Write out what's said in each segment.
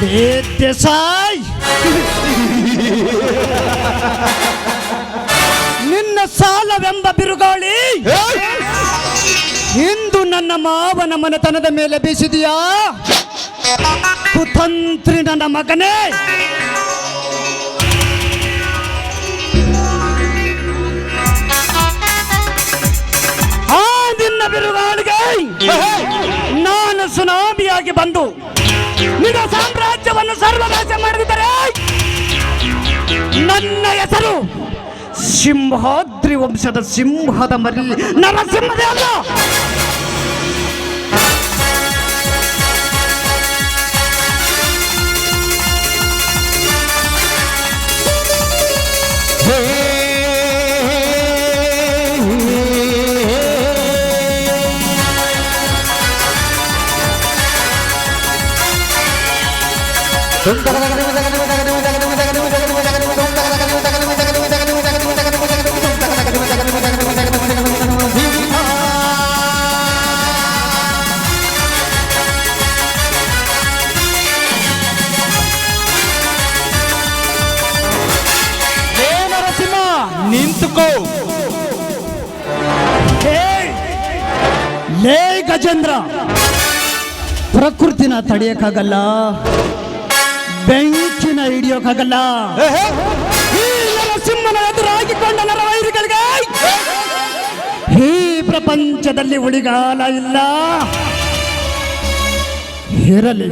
ದೇಸಾಯಿ, ನಿನ್ನ ಸಾಲವೆಂಬ ಬಿರುಗಾಳಿ ಇಂದು ನನ್ನ ಮಾವನ ಮನೆತನದ ಮೇಲೆ ಬೀಸಿದೆಯಾ? ಕುತಂತ್ರಿ ನನ್ನ ಮಗನೇ, ಆ ನಿನ್ನ ಬಿರುಗಾಳಿಗೆ ನಾನು ಸುನಾಮಿಯಾಗಿ ಬಂದು ನಿನ್ನ ಸಾಮ್ರಾಜ್ಯವನ್ನು ಸರ್ವನಾಶ ಮಾಡಿದರೆ ನನ್ನ ಹೆಸರು ಸಿಂಹಾದ್ರಿ ವಂಶದ ಸಿಂಹದ ಮರಿ ನರಸಿಂಹದೇ ಅಲ್ಲ. ನಿಂತುಕೋ. ಲೇ ಗಜೇಂದ್ರ, ಪ್ರಕೃತಿನ ತಡೆಯಕ್ಕಾಗಲ್ಲ, ಬೆಂಕಿನ ಹಿಡಿಯೋಕ್ಕಾಗಲ್ಲ. ಈ ನರಸಿಂಹನ ಎದುರಾಗಿಕೊಂಡ ನರವೈರಿಗಳಿಗೆ ಈ ಪ್ರಪಂಚದಲ್ಲಿ ಉಳಿಗಾಲ ಇಲ್ಲ. ಇರಲಿ,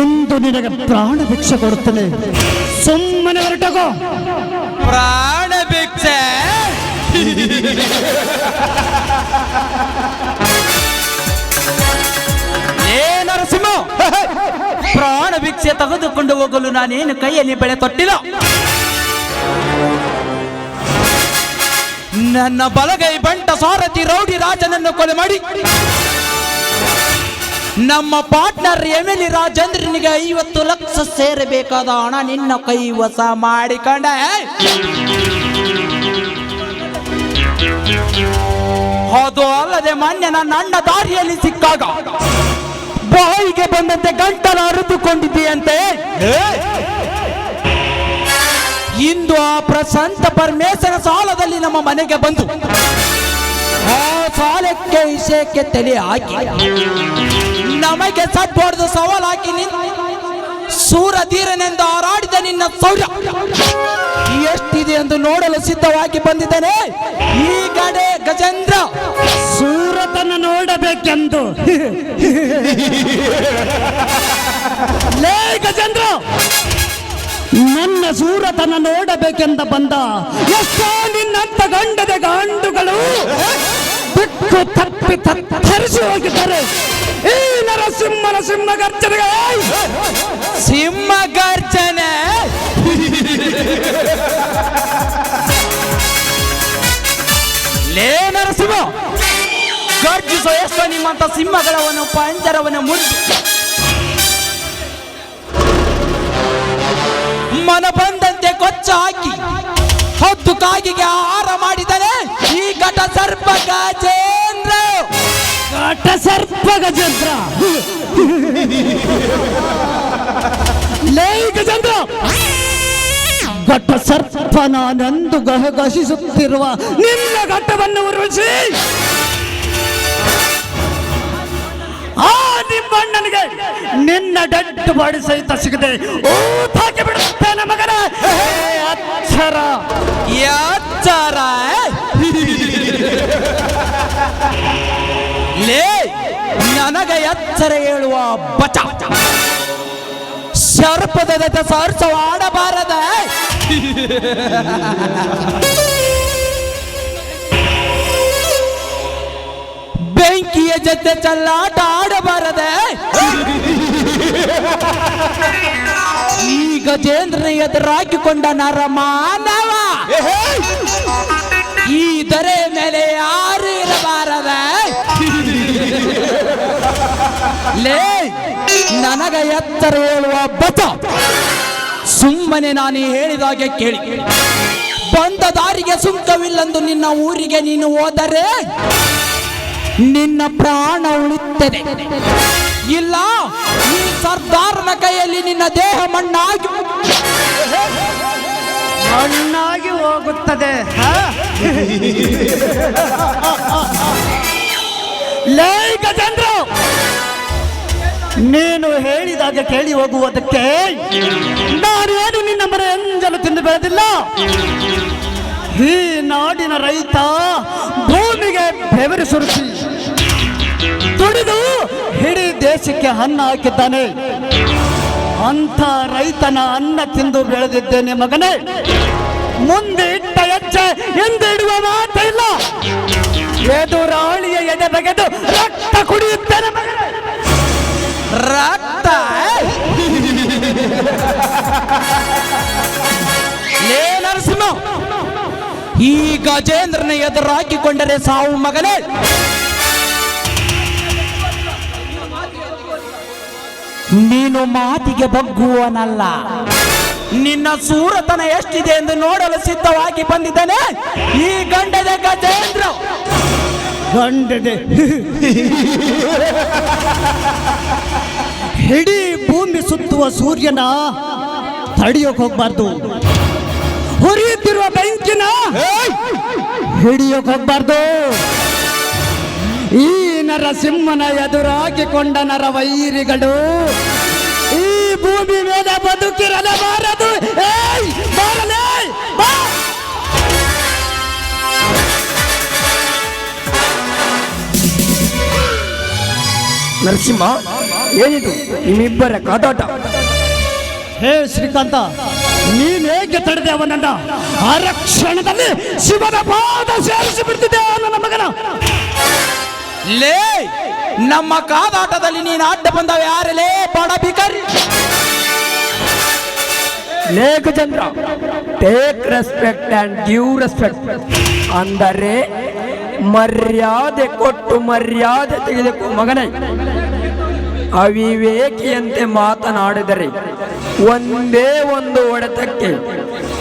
ಇಂದು ನಿನಗೆ ಪ್ರಾಣ ಭಿಕ್ಷೆ ಕೊಡುತ್ತೇನೆ, ಸುಮ್ಮನೆ ಹೊರಟಗೋ. ಪ್ರಾಣ ಭಿಕ್ಷೆ? ಏ ನರಸಿಂಹ, ಪ್ರಾಣ ಭಿಕ್ಷೆ ತೆಗೆದುಕೊಂಡು ಹೋಗಲು ನಾನೇನು ಕೈಯಲ್ಲಿ ಬೆಳೆ ತೊಟ್ಟಿಲ್ಲ. ನನ್ನ ಬಲಗೈ ಬಂಟ ಸಾರಥಿ ರೌಡಿ ರಾಜನನ್ನು ಕೊಲೆ ಮಾಡಿ ನಮ್ಮ ಪಾರ್ಟ್ನರ್ ಎಮಿಲಿ ರಾಜೇಂದ್ರನಿಗೆ 50 ಲಕ್ಷ ಸೇರಬೇಕಾದ ಹಣ ನಿನ್ನ ಕೈ ವಶ ಮಾಡಿಕೊಂಡ. ಅದು ಅಲ್ಲದೆ ಮೊನ್ನೆ ನನ್ನ ಅಣ್ಣ ದಾರಿಯಲ್ಲಿ ಸಿಕ್ಕಾಗ ಬಾಯಿಗೆ ಬಂದಂತೆ ಗಂಟಲ ಅರಿದುಕೊಂಡಿದ್ದೀಯಂತೆ. ಇಂದು ಆ ಪ್ರಶಾಂತ ಪರಮೇಶ್ವರ ಸಾಲದಲ್ಲಿ ನಮ್ಮ ಮನೆಗೆ ಬಂದು ಆ ಸಾಲಕ್ಕೆ ವಿಷಯಕ್ಕೆ ತಲೆ ಹಾಕಿ ನಮಗೆ ಸಟ್ ಹೊಡೆದು ಸವಾಲು ಹಾಕಿ ಸೂರಧೀರನೆಂದು ಹಾರಾಡಿದ ನಿನ್ನ ಸೌರ್ಯ ಎಷ್ಟಿದೆ ಎಂದು ನೋಡಲು ಸಿದ್ಧವಾಗಿ ಬಂದಿದ್ದೇನೆ. ಈ ಗಡೆ ಗಜೇಂದ್ರ, ಸೂರತನ್ನು ನೋಡಬೇಕೆಂದು. ಲೇ ಗಜೇಂದ್ರ, ನನ್ನ ಸೂರತನ್ನು ನೋಡಬೇಕೆಂದ ಬಂದ ಎಷ್ಟೋ ನಿನ್ನಂತ ಗಂಡದ ಗಾಂಡುಗಳು ಬಿಟ್ಟು ತಪ್ಪಿ ತರಿಸಿ ಹೋಗಿದ್ದಾರೆ. ಈ ನರಸಿಂಹನ ಸಿಂಹ ಗರ್ಜನೆಗೆ ಸಿಂಹ ಗರ್ಜನೆ ಲೇ ನರಸಿಂಹ, ಗರ್ಜಿಸೋ ಎಷ್ಟೋ ನಿಮ್ಮಂತ ಸಿಂಹಗಳವನ್ನು ಪಂಜರವನ್ನು ಮುರಿದು ಮನ ಬಂದಂತೆ ಕೊಚ್ಚ ಹಾಕಿ ಹೊತ್ತು ಕಾಗಿಗೆ ಆಹಾರ ಮಾಡಿದರೆ ಈ ಘಟ ಸರ್ಪ ಗಜೇಂದ್ರ. ಘಟ ಸರ್ಪ ಗಜೇಂದ್ರ, ಲೇ ಗಜೇಂದ್ರ, ಘಟ ಸರ್ಪ ನಾನೆಂದು ಗಹಗಹಿಸುತ್ತಿರುವ ನಿನ್ನ ಘಟ್ಟವನ್ನು ಉರುಳಿಸಿ ಆ ನಿಮ್ಮಣ್ಣನಿಗೆ ನಿನ್ನ ಡಡ್ಡು ಬಾಡಿ ಸಹಿತ ಸಿಗದೆ ಊತಾಕಿ ಬಿಡುತ್ತೇನೆ ಮಗನ. ಅಚ್ಚರ ಯಾಚಾರ ಲೇ, ನನಗೆ ಎಚ್ಚರ ಹೇಳುವ ಬಚ ಸರ್ಪದ ಜೊತೆ ಸರ್ಸವಾಡಬಾರದ. ಬೆಂಕಿಯ ಜೊತೆ ಚಲ್ಲಾಟ ಆಡಬಾರದೆ. ಈ ಗಜೇಂದ್ರನ ಎದುರಾಕಿಕೊಂಡ ನರ ಮಾನವ ಈ ದರೆ ಮೇಲೆ ಯಾರು ಇರಬಾರದ. ಲೇ, ನನಗ ಎತ್ತರ ಹೇಳುವ ಬಚ, ಸುಮ್ಮನೆ ನಾನು ಹೇಳಿದಾಗೆ ಕೇಳಿ. ಬಂದ ದಾರಿಗೆ ಸುಂಕವಿಲ್ಲಂದು ನಿನ್ನ ಊರಿಗೆ ನೀನು ಹೋದರೆ ನಿನ್ನ ಪ್ರಾಣ ಉಳಿಯುತ್ತದೆ. ಇಲ್ಲ, ಈ ಸರ್ದಾರನ ಕೈಯಲ್ಲಿ ನಿನ್ನ ದೇಹ ಮಣ್ಣಾಗಿ ಮಣ್ಣಾಗಿ ಹೋಗುತ್ತದೆ. ಲೇ ಗಜೇಂದ್ರ, ನೀನು ಹೇಳಿದಾಗ ಕೇಳಿ ಹೋಗುವುದಕ್ಕೆ ನಾನೇನು ನಿನ್ನ ಮರೆ ಎಂಜಲು ತಿಂದು ಬೆಳೆದಿಲ್ಲ. ಈ ನಾಡಿನ ರೈತ ಭೂಮಿಗೆ ಬೆವರು ಸುರಿಸಿ ದುಡಿದು ಇಡೀ ದೇಶಕ್ಕೆ ಅನ್ನ ಹಾಕಿದ್ದಾನೆ. ಅಂಥ ರೈತನ ಅನ್ನ ತಿಂದು ಬೆಳೆದಿದ್ದೇನೆ ಮಗನೇ. ಮುಂದೆ ಇಟ್ಟ ಹೆಜ್ಜೆ ಎಂದು ಇಡುವ ಮಾತಿಲ್ಲ. ಎದುರಾಳಿಯ ಎದೆ ಬಗೆದು ರಕ್ತ ಕುಡಿಯುತ್ತೇನೆ ಮಗನೇ. ರಕ್ತ ಲೇ ನರಸಿಂಹ, ಈ ಗಜೇಂದ್ರನ ಎದುರಾಕಿಕೊಂಡರೆ ಸಾವು ಮಗನೇ. ನೀನು ಮಾತಿಗೆ ಬಗ್ಗುವನಲ್ಲ. ನಿನ್ನ ಸೂರತನ ಎಷ್ಟಿದೆ ಎಂದು ನೋಡಲು ಸಿದ್ಧವಾಗಿ ಬಂದಿದ್ದಾನೆ ಈ ಗಂಡದ ಗಜೇಂದ್ರ. ಗಂಡದೆ ಇಡೀ ಭೂಮಿ ಸುತ್ತುವ ಸೂರ್ಯನ ತಡೆಯೋಕ್ ಹೋಗ್ಬಾರ್ದು. ಹುರಿಯುತ್ತಿರುವ ಬೆಂಕಿನ ಹಿಡಿಯೋಕ್ ಹೋಗ್ಬಾರ್ದು. ಈ ನರಸಿಂಹನ ಎದುರಾಕಿಕೊಂಡ ನರವೈರಿಗಳು ಈ ಭೂಮಿ ಮೇಲೆ ಬದುಕಿರಲೇಬಾರದು. ಬಾರಲೇ ಬಾ. ನರಸಿಂಹ, ಏನಿದು ನಿಮ್ಮಿಬ್ಬರ ಕಾದಾಟ? ಹೇ ಶ್ರೀಕಾಂತ, ನೀನೇಕೆ ತಡೆದೆ ಅವನನ್ನ? ಆರಕ್ಷಣದಲ್ಲಿ ಶಿವನ ಪಾದ ಸೇರಿಸಿ ಬಿಡ್ತಿದ್ದೆ ನನ್ನ ಮಗನ. ಲೇ, ನಮ್ಮ ಕಾದಾಟದಲ್ಲಿ ನೀನು ಅಡ್ಡ ಬಂದವ ಯಾರಲೇ ಬಡ ಬಿಕರಿ? Lekhachandra, take respect and give respect. ಅಂದರೆ ಮರ್ಯಾದೆ ಕೊಟ್ಟು ಮರ್ಯಾದೆ ತೆಗೆದುಕೋ ಮಗನೇ. ಅವಿವೇಕಿಯಂತೆ ಮಾತನಾಡಿದರೆ ಒಂದೇ ಒಂದು ಹೊಡೆತಕ್ಕೆ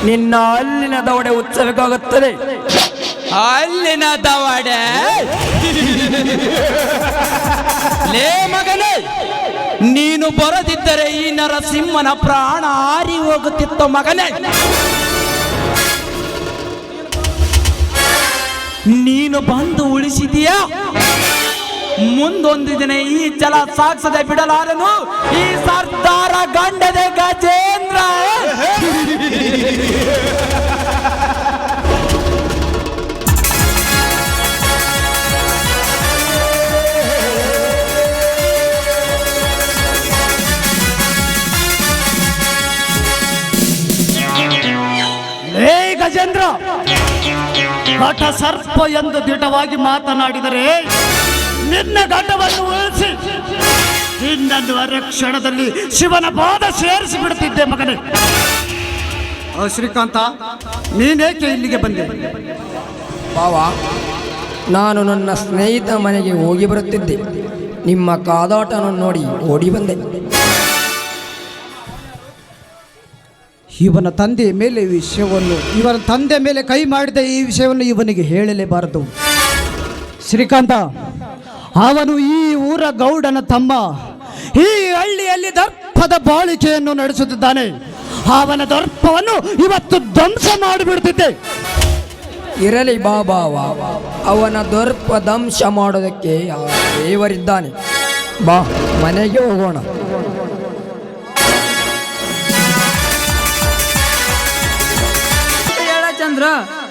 ನಿನ್ನ ಅಲ್ಲಿನ ದವಡೆ ಉತ್ಸವಕ್ಕಾಗುತ್ತದೆ. ಅಲ್ಲಿನ ದವಡೆ? ಲೇ ಮಗನೇ, ನೀನು ಬರದಿದ್ದರೆ ಈ ನರಸಿಂಹನ ಪ್ರಾಣ ಹಾರಿ ಹೋಗುತ್ತಿತ್ತು ಮಗನೇ. ನೀನು ಬಂದು ಉಳಿಸಿದೀಯಾ? ಮುಂದೊಂದು ದಿನ ಈ ಛಲ ಸಾಗಿಸದೆ ಬಿಡಲಾರನು ಈ ಸರ್ದಾರ ಗಂಡದ ಗಜೇಂದ್ರ. ಹೇ ಗಜೇಂದ್ರ, ಘಟ ಸರ್ಪ ಎಂದು ದಿಟವಾಗಿ ಮಾತನಾಡಿದರೆ ನಿನ್ನ ಘಟವನ್ನು ಉಳಿಸಿ ಇನ್ನೊಂದು ಕ್ಷಣದಲ್ಲಿ ಶಿವನ ಪಾದ ಸೇರಿಸಿ ಬಿಡುತ್ತಿದ್ದೆ ಮಗನೇ. ಶ್ರೀಕಾಂತ, ನೀನೇಕೆ ಇಲ್ಲಿಗೆ ಬಂದೆ? ಬಾವ, ನಾನು ನನ್ನ ಸ್ನೇಹಿತ ಮನೆಗೆ ಹೋಗಿ ಬರುತ್ತಿದ್ದೆ. ನಿಮ್ಮ ಕಾದಾಟವನ್ನು ನೋಡಿ ಓಡಿ ಬಂದೆ. ಇವನ ತಂದೆಯ ಮೇಲೆ ಇವನ ತಂದೆ ಮೇಲೆ ಕೈ ಮಾಡಿದ ಈ ವಿಷಯವನ್ನು ಇವನಿಗೆ ಹೇಳಲೇಬಾರದು. ಶ್ರೀಕಾಂತ, ಅವನು ಈ ಊರ ಗೌಡನ ತಮ್ಮ. ಈ ಹಳ್ಳಿಯಲ್ಲಿ ದರ್ಪದ ಬಾಳಿಕೆಯನ್ನು ನಡೆಸುತ್ತಿದ್ದಾನೆ. ಅವನ ದರ್ಪವನ್ನು ಇವತ್ತು ಧ್ವಂಸ ಮಾಡಿಬಿಡುತ್ತಿದ್ದೆ. ಇರಲಿ ಬಾಬಾವ, ಅವನ ದರ್ಪ ದಂಶ ಮಾಡೋದಕ್ಕೆ ಆ ದೇವರಿದ್ದಾನೆ. ಬಾ, ಮನೆಗೆ ಹೋಗೋಣ. ಚಂದ್ರ,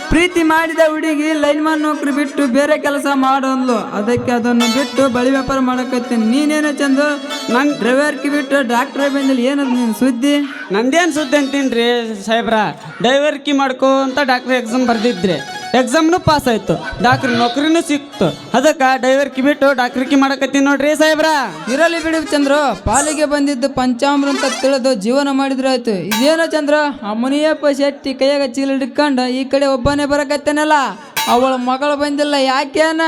ಪ್ರೀತಿ ಮಾಡಿದ ಹುಡುಗಿ ಲೈನ್ಮನ್ ನೌಕರಿ ಬಿಟ್ಟು ಬೇರೆ ಕೆಲಸ ಮಾಡೋನ್ಲು. ಅದಕ್ಕೆ ಅದನ್ನು ಬಿಟ್ಟು ಬಳಿ ವ್ಯಾಪಾರ ಮಾಡಕತ್ತೀನಿ. ನೀನೇನು ಚಂದ್ರ? ನಂಗೆ ಡ್ರೈವರ್ಗೆ ಬಿಟ್ಟು ಡಾಕ್ಟ್ರ್ ಬಂದಿಲ್ಲ. ಏನದು ನೀನು ಸುದ್ದಿ? ನಂದೇನು ಸುದ್ದಿ ಅಂತೀನ್ರಿ ಸಾಹೇಬ್ರ. ಡ್ರೈವರ್ಕಿ ಮಾಡ್ಕೋ ಅಂತ ಡಾಕ್ಟ್ರ್ ಎಕ್ಸಾಮ್ ಬರ್ದಿದ್ರಿ. ಎಕ್ಸಾಮ್ನು ಪಾಸ್ ಆಯ್ತು, ಡಾಕ್ಟ್ರ್ ನೌಕರಿನೂ ಸಿಕ್ತು. ಅದಕ್ಕೆ ಡ್ರೈವರ್ಕಿ ಬಿಟ್ಟು ಡಾಕ್ಟ್ರಿಕಿ ಮಾಡಕತ್ತೀನಿ ನೋಡ್ರಿ ಸಾಹೇಬ್ರ. ಇರಲಿ ಬಿಡು ಚಂದ್ರ, ಪಾಲಿಗೆ ಬಂದಿದ್ದು ಪಂಚಾಮೃತ ತಿಳಿದು ಜೀವನ ಮಾಡಿದ್ರೆ ಆಯ್ತು. ಇದೇನೋ ಚಂದ್ರ, ಆ ಮುನಿಯಪ್ಪ ಶೆಟ್ಟಿ ಕೈಯಾಗ ಚೀಲ ಹಿಡ್ಕೊಂಡು ಈ ಕಡೆ ಒಬ್ಬನೇ ಬರಕತ್ತೇನಲ್ಲ, ಅವಳ ಮಗಳು ಬಂದಿಲ್ಲ. ಯಾಕೇನ?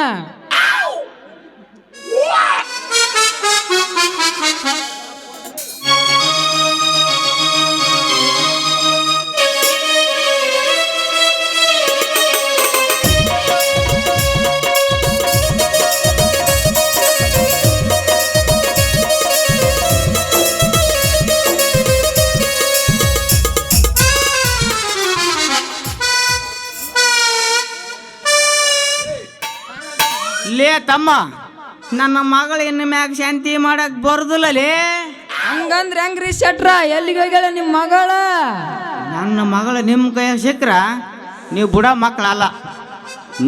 ತಮ್ಮ ನನ್ನ ಮಗಳು ಇನ್ನು ಮ್ಯಾಗ ಶಾಂತಿ ಮಾಡಕ್ ಬರುದಿಲ್ಲಲೇ. ಹಂಗಂದ್ರೆ ಹೆಂಗ್ರಿ ಶೆಟ್ರ ಎಲ್ಲಿಗೆ ಹೋಗ್ಯಾಳ ನಿಮ್ಮ ಮಗಳ? ನನ್ನ ಮಗಳು ನಿಮ್ಮ ಕೈಯಾಗ ಸಿಕ್ಕ್ರ ನೀವು ಬುಡ ಮಕ್ಕಳಲ್ಲ.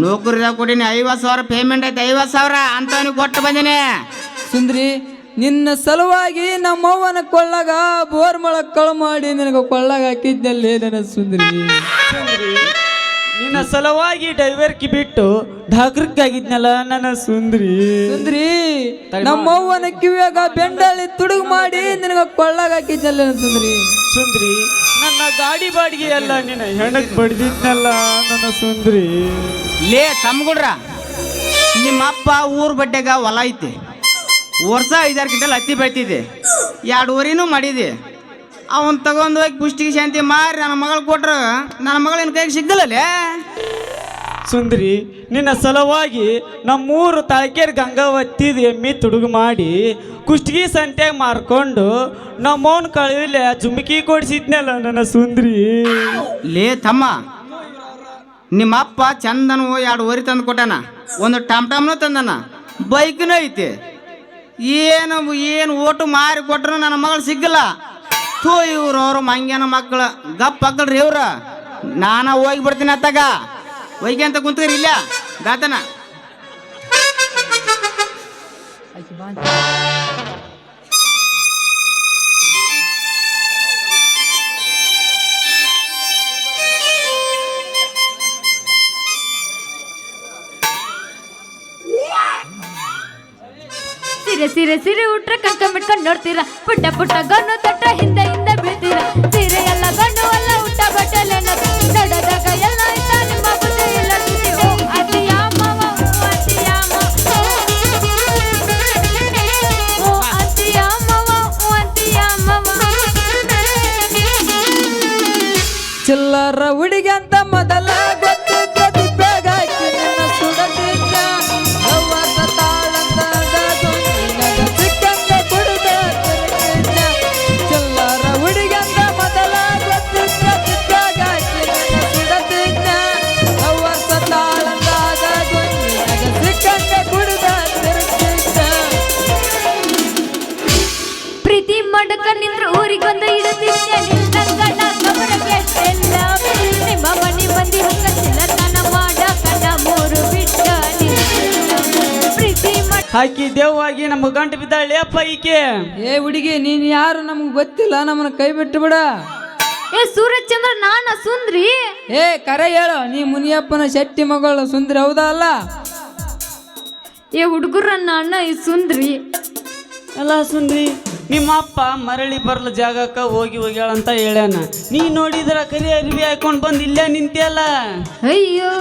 ನೌಕರಿದಾಗ ಕೊಡೀನಿ 50,000 ಪೇಮೆಂಟ್ ಐತೆ, 50,000 ಅಂತವನಿಗೆ ಕೊಟ್ಟು ಬಂದಿನಿ. ಸುಂದ್ರಿ ನಿನ್ನ ಸಲುವಾಗಿ ನಮ್ಮವ್ವನ ಕೊಳ್ಳಾಗ ಬೋರ್ ಮೊಳಗ್ ಕಳು ಮಾಡಿ ನನಗೆ ಕೊಳ್ಳಾಗ ಹಾಕಿದ್ದಲ್ಲಿ ನನ್ನ ಸುಂದ್ರಿ. ನಿನ್ನ ಸಲುವಾಗಿ ಡೈವರ್ಕಿ ಬಿಟ್ಟು ಢಾಕ್ರಕ್ಕಾಗಿದ್ನಲ್ಲ ನನ್ನ ಸುಂದ್ರಿ. ಸುಂದ್ರಿ ನಮ್ಮವ್ವನ ಕಿವಿಯಾಗ ಬೆಂಡಲ್ಲಿ ತುಡುಗು ಮಾಡಿ ನಿನಗ ಕೊಳ್ಳಾಗ ಹಾಕಿದ್ದಲ್ಲಿ ನನ್ನ ಸುಂದ್ರಿ. ಸುಂದ್ರಿ ನನ್ನ ಗಾಡಿ ಬಾಡಿಗೆ ಎಲ್ಲ ನಿನ್ನ ಹೆಣಕ್ ಬಡ್ದಿದ್ನಲ್ಲ ನನ್ನ ಸುಂದ್ರಿ. ಲೇ ತಮ್ಗುಡ್ರ, ನಿಮ್ಮ ಅಪ್ಪ ಊರ್ ಬಡ್ಡೆಗ ಹೊಲ ಐತಿ, ವರ್ಷ 5-6 ಕ್ವಿಂಟಲ್ ಹತ್ತಿ ಬೆಳ್ತಿದ್ದೆ, 2 ಊರಿನೂ ಮಾಡಿದೆ. ಅವನ್ ತಗೊಂಡು ಹೋಗಿ ಪುಷ್ಟಿಗೆ ಶಾಂತಿ ಮಾರಿ ನನ್ನ ಮಗಳು ಕೊಟ್ರು, ನನ್ನ ಮಗಳ ನಿನ್ನ ಕೈಗೆ ಸಿಗ್ದಲ್ಲೇ. ಸುಂದ್ರಿ ನಿನ್ನ ಸಲುವಾಗಿ ನಮ್ಮೂರು ತಾಳ್ಕೇರ್ ಗಂಗಾವತ್ತಿದ ಎಮ್ಮಿ ತುಡುಗು ಮಾಡಿ ಕುಷ್ಟಗಿ ಸಂತ್ಯಾಗ ಮಾರ್ಕೊಂಡು ನಮ್ಮವನ್ ಕಳುವಿಲೆ ಜುಮ್ಕಿ ಕೊಡಿಸಿದ್ನಲ್ಲ ನನ್ನ ಸುಂದ್ರಿ. ಲೇ ತಮ್ಮ, ನಿಮ್ಮ ಅಪ್ಪ ಚಂದನು 2 ಊರಿ ತಂದು ಕೊಟ್ಟಾನ, ಒಂದು ಟಮ್ಟಮ್ನು ತಂದನ, ಬೈಕ್ನೂ ಐತಿ. ಏನು ಓಟು ಮಾರಿ ಕೊಟ್ರು ನನ್ನ ಮಗಳು ಸಿಗ್ಗಲ್ಲ. ಥೂ ಇವ್ರು ಅವರು ಮಂಗ್ಯನ ಮಕ್ಕಳು ಗಪ್ ಹಾಕಲ್ರಿ ಇವ್ರ. ನಾನು ಹೋಗಿ ಬಿಡ್ತೀನಿ ಅತ್ತಾಗ, ಹೋಗಿ ಅಂತ ಕುಂತ್ರಿ ಇಲ್ಲ ದಾತನ. ಸೀರೆ ಸೀರೆ ಸೀರೆ ಉಟ್ರ ಕಣ್ಕ ಮಿಟ್ಕೊಂಡು ನೋಡ್ತೀರಾ, ಪುಟ್ಟ ಪುಟ್ಟ ಗಣ್ಣು ತಟ್ಟ ಹಿಂದೆ ಹಿಂದೆ ಬೀಳ್ತೀರಾ. ಸೀರೆ ಎಲ್ಲ ಗಣ್ಣು ಅಲ್ಲ ಉಟ್ಟ ಬಟ್ಟಲೆ ನಡದಾಗ ಎಲ್ಲ ಇತ್ತ ನಿಮ್ಮ ಬುದ್ಧಿ ಇಲ್ಲ ಸುದ್ದಿ. ಓ ಅತಿಯ ಮಾವ, ಓ ಅತಿಯ ಮಾವ, ಓ ಅತಿಯ ಮಾವ, ಓ ಅತಿಯ ಮಾವ. ಚಿಲ್ಲರ ಹುಡುಗಿ ಅಂತ ಮೊದಲ ಗೊತ್ತು ಗದಿ ಬೇಗ ಹಾಕಿ ನಿನ್ನ ಸುಡದಿದ್ದ ಅವ್ವದ ತಾಳಂದಾಗ ನಿನಗ ಸಿಕ್ಕಂಗ ಕುಡಿದ ತಿರುಗಿದ್ದ. ಚಿಲ್ಲರ ಹುಡುಗಿ ಅಂತ ಮೊದಲ ಗೊತ್ತು ಗದಿ ಬೇಗ ಹಾಕಿ ನಿನ್ನ ಸುಡದಿದ್ದ ಅವ್ವದ ತಾಳಂದಾಗ ನಿನಗ ಸಿಕ್ಕಂಗ ಕುಡಿದ ತಿರುಗಿದ್ದ. ಪ್ರೀತಿ ಮಾಡಕ ನಿಂತ್ರ ಊರಿಗೊಂದು ಇಡುತ್ತಿದ್ದೆ ನಿಲ್ಲಂಗಣ ಕಬರಕ್ಕೆ ಎಲ್ಲ. ನಿಮ್ಮ ಮನೆ ಮಂದಿ ಹಂಗ ಚಿಲ್ಲತನ ಮಾಡಕನ 3 ಬಿಟ್ಟ ನಿಲ್ಲ. ಪ್ರೀತಿ ಹಾಕಿ ದೇವವಾಗಿ ನಮ್ಮ ಗಂಟು ಬಿದ್ದಾಳೆ ಅಪ್ಪ ಈಕೆ. ಏ ಹುಡುಗಿ ನೀನ್ ಯಾರು ನಮ್ಗೆ ಗೊತ್ತಿಲ್ಲ, ನಮ್ಮನ್ನ ಕೈ ಬಿಟ್ಟು ಬಿಡ. ಏ ಸೂರ್ಯಚಂದ್ರ ನಾನ ಸುಂದ್ರಿ. ಏ ಕರೆ ಹೇಳು, ನೀ ಮುನಿಯಪ್ಪನ ಶೆಟ್ಟಿ ಮಗಳು ಸುಂದ್ರಿ ಹೌದಾ ಅಲ್ಲ? ಏ ಹುಡುಗರನ್ನ ಅಣ್ಣ ಈ ಸುಂದ್ರಿ. ಅಲ್ಲ ಸುಂದ್ರಿ, ನಿಮ್ಮ ಅಪ್ಪ ಮರಳಿ ಬರ್ಲ ಜಾಗಕ್ಕ ಹೋಗ್ಯಾಳ ಅಂತ ಹೇಳ್ಯಾನ. ನೀ ನೋಡಿದ್ರ ಕರಿ ಅರಿವಿ ಹಾಕೊಂಡ್ ಬಂದ್ ಇಲ್ಲೇ ನಿಂತಿಯಲ್ಲ. ಅಯ್ಯೋ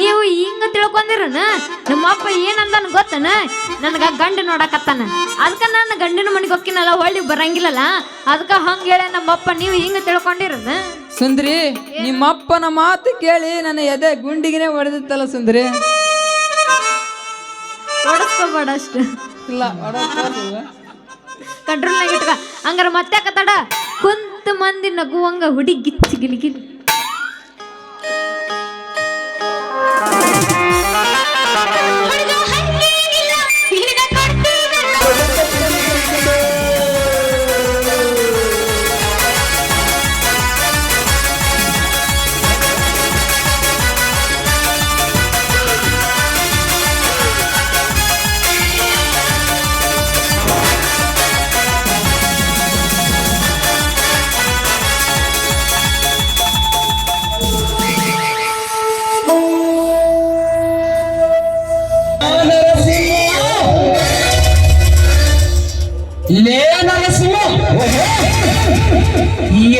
ನೀವು ಹಿಂಗ ತಿಳ್ಕೊಂಡಿರನ? ನಮ್ಮ ಅಪ್ಪ ಏನಂದನ್ ಗೊತ್ತನ? ನನಗ ಗಂಡ ನೋಡಕತ್ತಾನ, ಅದಕ್ಕ ನಾನು ಗಂಡಿನ ಮನೆಗೆ ಹೋಗ್ಕಿನಲ್ಲ, ಹೊಳ್ಳಿ ಬರಂಗಿಲ್ಲಲ್ಲ, ಅದಕ್ಕ ಹಂಗ ಹೇಳ ನಮ್ಮಪ್ಪ. ನೀವು ಹಿಂಗ ತಿಳ್ಕೊಂಡಿರನ? ಸುಂದ್ರಿ ನಿಮ್ಮ ಅಪ್ಪನ ಮಾತು ಕೇಳಿ ನನ್ನ ಎದೆ ಗುಂಡಿಗೆನೆ ಹೊಡೆದಿತ್ತಲ್ಲ ಸುಂದ್ರಿ. ಹೊಡಸ್ಕೋಬೇಡ ಅಷ್ಟು, ಇಲ್ಲ ಕಂಟ್ರೋಲ್ನಾಗ ಇಟ್ಕ. ಹಂಗಾರ ಮತ್ತೆ ಕತ್ತಡ ಕುಂತ ಮಂದಿ ನಗುವಂಗ ಹುಡಿ ಗಿಚ್ಚಿ ಗಿಲಿಗಿಲಿ.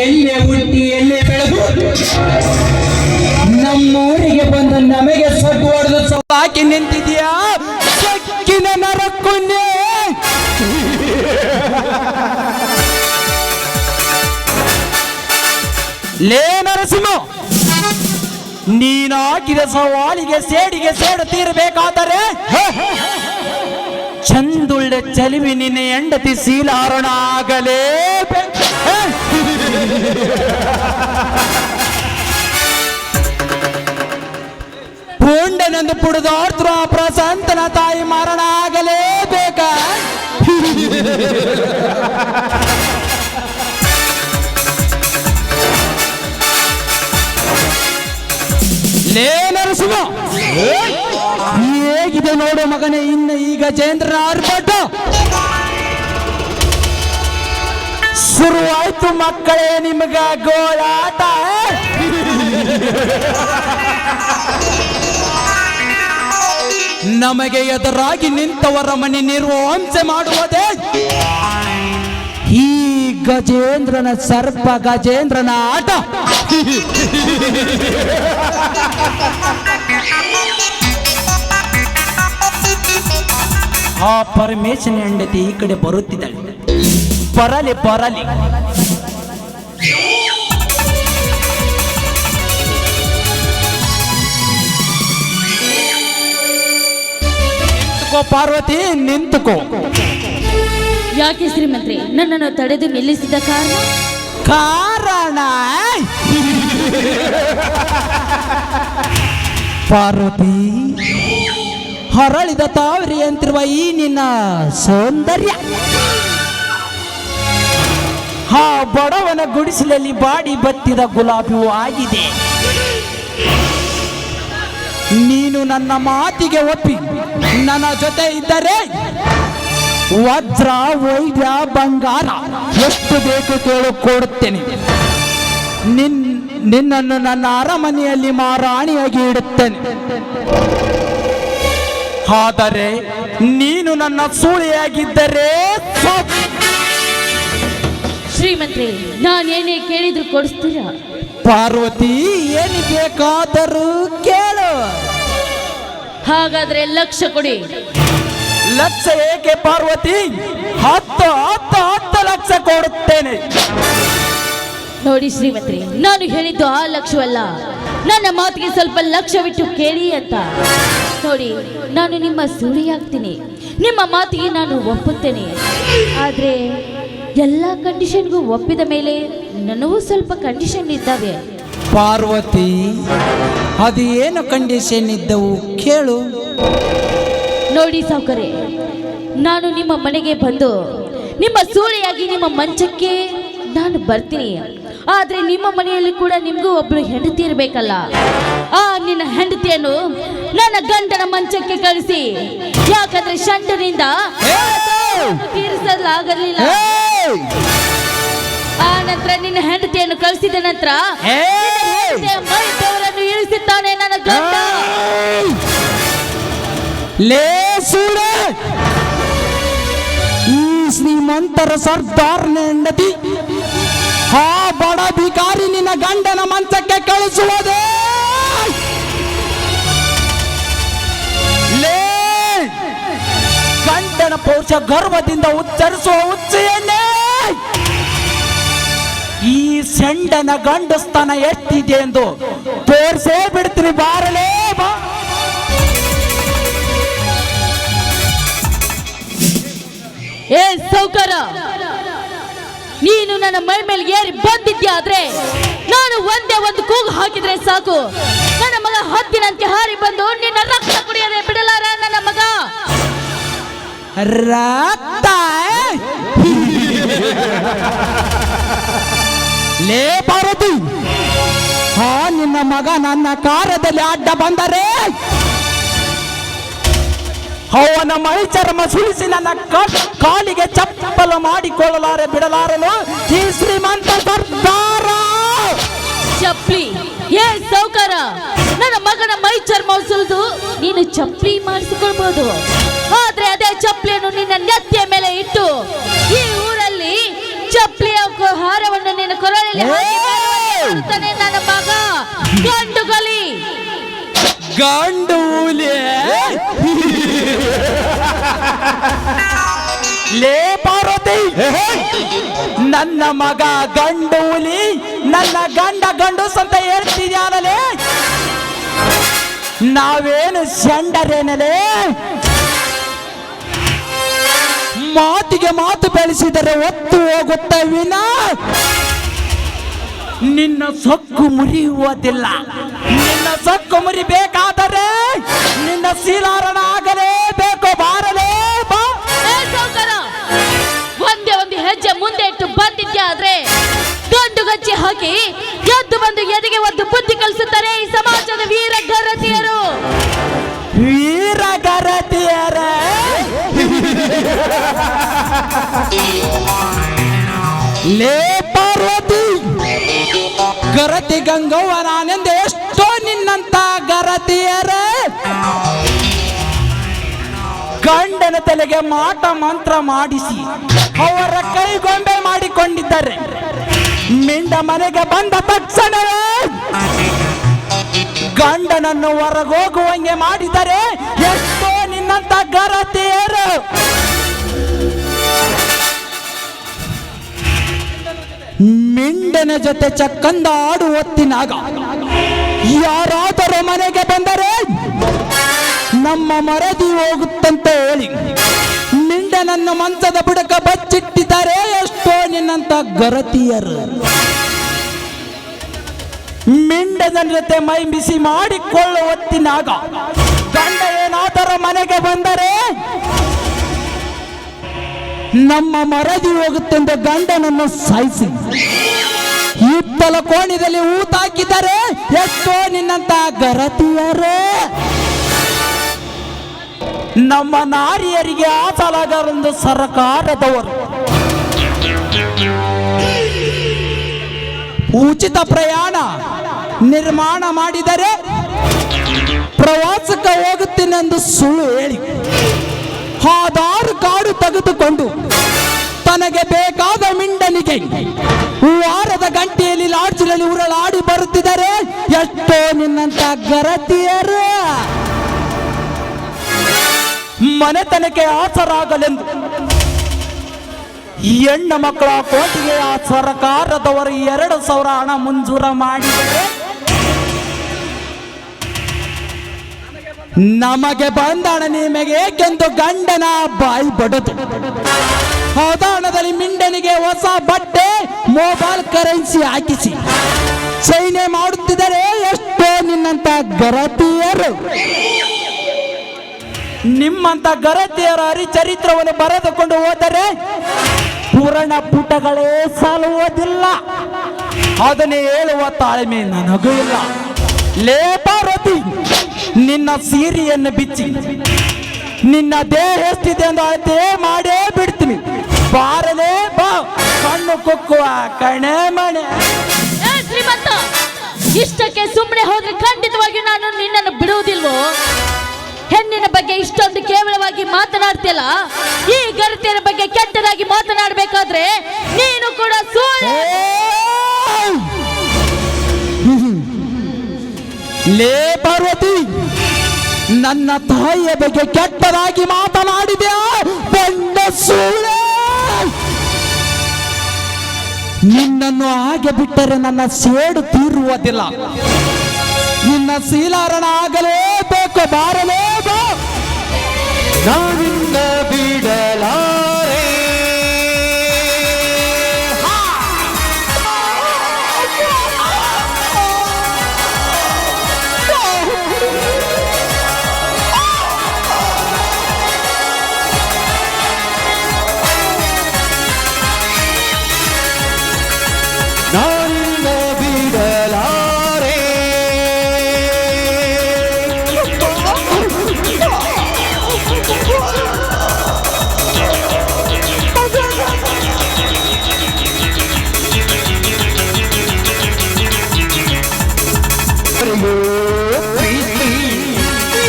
ಎಲ್ಲೇ ಹುಟ್ಟಿ ಎಲ್ಲೇ ಬೆಳೆದು ನಮ್ಮೂರಿಗೆ ಬಂದ ನಮಗೆ ಸೊಟ್ಟು ಹೊಡೆದು ಸಾಕಿ ನಿಂತಿದ್ಯಾ ಸಕ್ಕಿನ ನರಕುನ್ನೆ. ಲೇ ನರಸಿಂಹ, ನೀನಾಕಿದ ಸವಾಲಿಗೆ ಸೇಡಿಗೆ ಸೇಡು ತೀರಬೇಕಾದರೆ ಚಂದುಳ್ಳೆ ಚಲಿವಿ ನಿನ್ನೆ ಹೆಂಡತಿ ಶೀಲಾರಣ ಆಗಲೇ. ಪೂಂಡ ಏನೆಂದು ಪುಡಿದಾಡ್ತರು ಆ ಪ್ರಶಾಂತನ ತಾಯಿ ಮರಣ ಆಗಲೇಬೇಕ. ಲೇ ನರಸಿಂಹ, ಹೇಗಿದೆ ನೋಡು ಮಗನೇ ಇನ್ನು ಈ ಗಜೇಂದ್ರನ ಆರ್ಭಟ. ಶುರುವಾಯ್ತು ಮಕ್ಕಳೇ ನಿಮಗ ಗೋಳಾಟ. ನಮಗೆ ಎದುರಾಗಿ ನಿಂತವರ ಮನೆ ನಿರ್ವಂಶ ಮಾಡುವುದೇ ಈ ಗಜೇಂದ್ರನ ಸರ್ಪ ಗಜೇಂದ್ರನ ಆಟ. ಆ ಪರಮೇಶನ ಹೆಂಡತಿ ಈ ಕಡೆ ಬರುತ್ತಿದ್ದಾಳೆ. ಬರಲಿ ಬರಲಿ. ನಿಂತುಕೋ ಪಾರ್ವತಿ, ನಿಂತುಕೋ. ಯಾಕೆ ಶ್ರೀಮಂತ್ರಿ ನನ್ನನ್ನು ತಡೆದು ನಿಲ್ಲಿಸಿದ ಕಾರಣ ಪಾರ್ವತಿ, ಹರಳಿದ ತಾವರಿ ಅಂತಿರುವ ಈ ನಿನ್ನ ಸೌಂದರ್ಯ ಆ ಬಡವನ ಗುಡಿಸಲಲ್ಲಿ ಬಾಡಿ ಬತ್ತಿದ ಗುಲಾಬಿಯೂ ಆಗಿದೆ. ನೀನು ನನ್ನ ಮಾತಿಗೆ ಒಪ್ಪಿ ನನ್ನ ಜೊತೆ ಇದ್ದರೆ ವಜ್ರ ವೈದ್ಯ ಬಂಗಾರ ಎಷ್ಟು ಬೇಕು ಕೇಳು ಕೊಡುತ್ತೇನೆ. ನಿನ್ನನ್ನು ನನ್ನ ಅರಮನೆಯಲ್ಲಿ ಮಹಾರಾಣಿಯಾಗಿ ಇಡುತ್ತೇನೆ. ಆದರೆ ನೀನು ನನ್ನ ಸೂಳೆಯಾಗಿದ್ದರೆ ಶ್ರೀಮಂತ್ರಿ ನಾನೇನೇ ಕೇಳಿದ್ರು ಕೊಡಿಸ್ತೀರಾ? ಪಾರ್ವತಿ, ಏನು ಬೇಕಾದರೂ ಕೇಳು. ಹಾಗಾದ್ರೆ ಲಕ್ಷ ಕೊಡಿ. ಲಕ್ಷ ಏಕೆ ಪಾರ್ವತಿ? 10 ಲಕ್ಷ ಕೊಡುತ್ತೇನೆ. ನೋಡಿ ಶ್ರೀಮಂತ್ರಿ, ನಾನು ಹೇಳಿದ್ದು ಆ ಲಕ್ಷವಲ್ಲ, ನನ್ನ ಮಾತಿಗೆ ಸ್ವಲ್ಪ ಲಕ್ಷವಿಟ್ಟು ಕೇಳಿ ಅಂತ. ನೋಡಿ, ನಾನು ನಿಮ್ಮ ಸುಳಿಯಾಗ್ತೀನಿ, ನಿಮ್ಮ ಮಾತಿಗೆ ನಾನು ಒಪ್ಪುತ್ತೇನೆ. ಆದರೆ ಎಲ್ಲ ಕಂಡೀಷನ್ಗೂ ಒಪ್ಪಿದ ಮೇಲೆ ನನಗೂ ಸ್ವಲ್ಪ ಕಂಡೀಷನ್ ಇದ್ದಾವೆ. ಪಾರ್ವತಿ, ಅದು ಏನು ಕಂಡೀಷನ್ ಇದ್ದವು ಕೇಳು. ನೋಡಿ ಸಾವುಕಾರೆ, ನಾನು ನಿಮ್ಮ ಮನೆಗೆ ಬಂದು ನಿಮ್ಮ ಸೂಳೆಯಾಗಿ ನಿಮ್ಮ ಮಂಚಕ್ಕೆ ನಾನು ಬರ್ತೀನಿ. ಆದ್ರೆ ನಿಮ್ಮ ಮನೆಯಲ್ಲಿ ಕೂಡ ನಿಮಗೂ ಒಬ್ಳು ಹೆಂಡತಿ ಇರಬೇಕಲ್ಲ. ಆ ನಿನ್ನ ಹೆಂಡತಿಯನ್ನು ನನ್ನ ಗಂಡನ ಮಂಚಕ್ಕೆ ಕಳಿಸಿ. ಯಾಕಂದ್ರೆ ಷಂಡನಿಂದ ತೀರಿಸಲಾಗಲಿಲ್ಲ. ಆ ನಂತರ ನಿನ್ನ ಹೆಂಡತಿಯನ್ನು ಕಳಿಸಿದ ನಂತರ ಮೈದವರನ್ನು ಇಳಿಸುತ್ತಾನೆ ನನ್ನ ಗಂಡ. ಈ ಶ್ರೀಮಂತರ ಸರ್ದಾರ್ನ ಹೆಂಡತಿ ಆ ಬಡ ಭಿಕಾರಿ ನಿನ್ನ ಗಂಡನ ಮಂಚಕ್ಕೆ ಕಳಿಸುವುದೇ? ಗಂಡನ ಪೌರುಷ ಗರ್ವದಿಂದ ಉಚ್ಚರಿಸುವ ಉಚ್ಚೆಯನ್ನೇ ಈ ಸೆಂಡನ ಗಂಡಸ್ತನ ಎಷ್ಟಿದೆ ಎಂದು ತೋರಿಸೇ ಬಿಡ್ತೀನಿ. ಬಾರಲೇ ಬಾ. ಏ ಸೌಕರ, ನೀನು ನನ್ನ ಮೈ ಮೇಲೆ ಏರಿ ಬಂದಿದ್ಯಾ ಆದ್ರೆ ನಾನು ಒಂದೇ ಒಂದು ಕೂಗು ಹಾಕಿದ್ರೆ ಸಾಕು, ನನ್ನ ಮಗ ಹದ್ದಿನಂತೆ ಹಾರಿ ಬಂದು ನಿನ್ನ ರಕ್ತ ಕುಡಿಯದೆ ಬಿಡಲಾರ ನನ್ನ ಮಗ. ರಕ್ತ? ಲೇ ಪಾರ್ವತಿ, ಆ ನಿನ್ನ ಮಗ ನನ್ನ ಕಾರ್ಯದಲ್ಲಿ ಅಡ್ಡ ಬಂದರೆ ಅವನ ಮೈ ಚರ್ಮ ಸುಳಿಸಿ ನನ್ನ ಕಾಲಿಗೆ ಚಪ್ಪಲ ಮಾಡಿಕೊಳ್ಳಲಾರೆ ಬಿಡಲಾರನು ಈ ಶ್ರೀಮಂತ ಸರ್ದಾರ. ಚಪ್ಲಿ? ಏ ಸೌಕರ, ನನ್ನ ಮಗನ ಮೈ ಚರ್ಮ ಸುಲಿದು ನೀನು ಚಪ್ಲಿ ಮಾಡಿಸಿಕೊಳ್ಬಹುದು. ಆದ್ರೆ ಅದೇ ಚಪ್ಲಿಯನ್ನು ನಿನ್ನ ನೆತ್ತಿಯ ಮೇಲೆ ಇಟ್ಟು ಈ ಊರಲ್ಲಿ ಚಪ್ಲಿಯ ಹಾರವನ್ನು ನಿನ್ನ ಕೊರಳಲ್ಲಿ ಹಾಕಿ ನನ್ನ ಮಗ ಗಂಡುಗಲಿ. ಗಂಡು ಲೇ ಪಾರ್ವತಿ, ನನ್ನ ಮಗ ಗಂಡು ಹುಲಿ, ನನ್ನ ಗಂಡ ಗಂಡಸ್ ಅಂತ ಹೇಳ್ತಿದ್ಯಾನಲೇ? ನಾವೇನು ಶಂಡರೇನಲೇ? ಮಾತಿಗೆ ಮಾತು ಬೆಳೆಸಿದರೆ ಒತ್ತು ಹೋಗುತ್ತ ವಿನ ನಿನ್ನ ಸೊಕ್ಕು ಮುರಿಯುವುದಿಲ್ಲ. ನಿನ್ನ ಸೊಕ್ಕು ಮುರಿಬೇಕಾದರೆ ನಿನ್ನ ಶೀಲಾರಣ ಆಗಲೇಬೇಕು. ಬಾರಲೇ ಬಾ. ಒಂದೇ ಒಂದು ಹೆಜ್ಜೆ ಮುಂದೆ ಇಟ್ಟು ಬಂದಿದ್ಯಾ ಆದ್ರೆ ಗಂಡು ಗಚ್ಚಿ ಹಾಕಿ ಎದ್ದು ಬಂದು ಎದೆಗೆ ಒಂದು ಬುದ್ಧಿ ಕಲಿಸುತ್ತಾರೆ ಈ ಸಮಾಜದ ವೀರ ಗರತಿಯರು. ವೀರ ಗರತಿಯರ ಲೇ ಪಾರ್ವತಿ, ಗರತಿ ಗಂಗವ್ವ ನಾನೆಂದು ಎಷ್ಟೋ ನಿನ್ನಂತ ಗರತಿಯರ ಗಂಡನ ತಲೆಗೆ ಮಾಟ ಮಂತ್ರ ಮಾಡಿಸಿ ಅವರ ಕೈಗೊಂಬೆ ಮಾಡಿಕೊಂಡಿದ್ದಾರೆ. ಮಿಂಡ ಮನೆಗೆ ಬಂದ ತಕ್ಷಣವೇ ಗಂಡನನ್ನು ಹೊರಗೋಗುವಂಗೆ ಮಾಡಿದರೆ ಎಷ್ಟೋ ನಿನ್ನಂತ ಗರತಿಯರು. ಮಿಂಡನ ಜೊತೆ ಚಕ್ಕಂದ ಆಡು ಹೊತ್ತಿನಾಗ ಯಾರಾದರೂ ಮನೆಗೆ ಬಂದರೆ ನಮ್ಮ ಮರದಿ ಹೋಗುತ್ತಂತೆ ಹೇಳಿ ಮಿಂಡನನ್ನು ಮಂಚದ ಬುಡಕ ಬಚ್ಚಿಟ್ಟಿದ್ದಾರೆ ಎಷ್ಟೋ ನಿನ್ನಂತ ಗರತಿಯರು. ಮಿಂಡನ ಜೊತೆ ಮೈ ಬಿಸಿ ಮಾಡಿಕೊಳ್ಳುವ ಹೊತ್ತಿನಾಗ ಗಂಡ ಏನಾದರೂ ಮನೆಗೆ ಬಂದರೆ ನಮ್ಮ ಮರದಿ ಹೋಗುತ್ತೆಂದು ಗಂಡನನ್ನು ಸಾಯಿಸಿ ಇತ್ತಲ ಕೋಣದಲ್ಲಿ ಊತಾಕಿದ್ದಾರೆ ಎಷ್ಟೋ ನಿನ್ನಂತ ಗರತಿಯರು. ನಮ್ಮ ನಾರಿಯರಿಗೆ ಆಸರಾಗರೊಂದು ಸರ್ಕಾರದವರು ಉಚಿತ ಪ್ರಯಾಣ ನಿರ್ಮಾಣ ಮಾಡಿದರೆ ಪ್ರವಾಸಕ್ಕೆ ಹೋಗುತ್ತೇನೆಂದು ಸುಳ್ಳು ಹೇಳಿ ಆಧಾರ್ ಕಾರ್ಡು ತೆಗೆದುಕೊಂಡು ತನಗೆ ಬೇಕಾದ ಮಿಂಡನಿಗೆ ವಾರದ ಗಂಟೆಯಲ್ಲಿ ಲಾಡ್ಜಿನಲ್ಲಿ ಉರುಳಾಡಿ ಬರುತ್ತಿದ್ದಾರೆ ಎಷ್ಟೋ ನಿನ್ನಂತ ಗರತಿಯರು. ಮನೆತನಕ್ಕೆ ಆಸರಾಗಲೆಂದು ಹೆಣ್ಣು ಮಕ್ಕಳ ಕೋಟಿಗೆ ಆ ಸರ್ಕಾರದವರು 2,000 ಹಣ ಮಂಜೂರ ಮಾಡಿದರೆ ನಮಗೆ ಬಂದ ಹಣ ನಿಮಗೆ ಏಕೆಂದು ಗಂಡನ ಬಾಯಿ ಬಡದು ಹಣದಲ್ಲಿ ಮಿಂಡನಿಗೆ ಹೊಸ ಬಟ್ಟೆ ಮೊಬೈಲ್ ಕರೆನ್ಸಿ ಹಾಕಿಸಿ ಚೈನೆ ಮಾಡುತ್ತಿದ್ದಾರೆ ಎಷ್ಟೋ ನಿನ್ನಂತ ಗರತಿಯರು. ನಿಮ್ಮಂತ ಗರತಿಯರ ಹರಿಚರಿತ್ರವನ್ನು ಬರೆದುಕೊಂಡು ಹೋದರೆ ಪುರಾಣ ಪುಟಗಳೇ ಸಾಲುವುದಿಲ್ಲ. ಅದನ್ನೇ ಹೇಳುವ ತಾಳ್ಮೆ ನನಗೂ ಇಲ್ಲ. ಲೇ ಪಾರ್ವತಿ, ನಿನ್ನ ಸೀರೆಯನ್ನು ಬಿಚ್ಚಿ ನಿನ್ನ ದೇಹ ಎಷ್ಟಿದೆ ಎಂದು ಅಳತೆ ಮಾಡೇ ಬಿಡ್ತೀನಿ. ಬಾರಲೇ ಬಾ, ಕಣ್ಣು ಕುಕ್ಕುವ ಕಣೆ ಮಣೆ. ಶ್ರೀಮಂತ, ಇಷ್ಟಕ್ಕೆ ಸುಮ್ಮನೆ ಹೋದ್ರೆ ಖಂಡಿತವಾಗಿ ನಾನು ನಿನ್ನನ್ನು ಬಿಡುವುದಿಲ್ವೋ? ಹೆಣ್ಣಿನ ಬಗ್ಗೆ ಇಷ್ಟೊಂದು ಕೇವಲವಾಗಿ ಮಾತನಾಡ್ತಿಯಲ್ಲ, ಈ ಗರತಿಯರ ಬಗ್ಗೆ ಕೆಟ್ಟದಾಗಿ ಮಾತನಾಡಬೇಕಾದ್ರೆ ನೀನು ಕೂಡ ಲೇ ಪಾರ್ವತಿ, ನನ್ನ ತಾಯಿಯ ಬಗ್ಗೆ ಕೆಟ್ಟದಾಗಿ ಮಾತನಾಡಿದ್ಯಾ? ಬಂಡ ಸುಳ್ಳೆ. ನಿನ್ನನ್ನು ಹಾಗೆ ಬಿಟ್ಟರೆ ನನ್ನ ಸೇಡು ತೀರುವುದಿಲ್ಲ. ನಿನ್ನ ಶೀಲಾರಣ ಆಗಲೇಬೇಕು. ಬಾರಲೇ ಬಾ. ನಾನಿಂದ ಬಿಡಲಾರೆ. ನಾನಿಂದ ಬಿಡಲಾರೆ.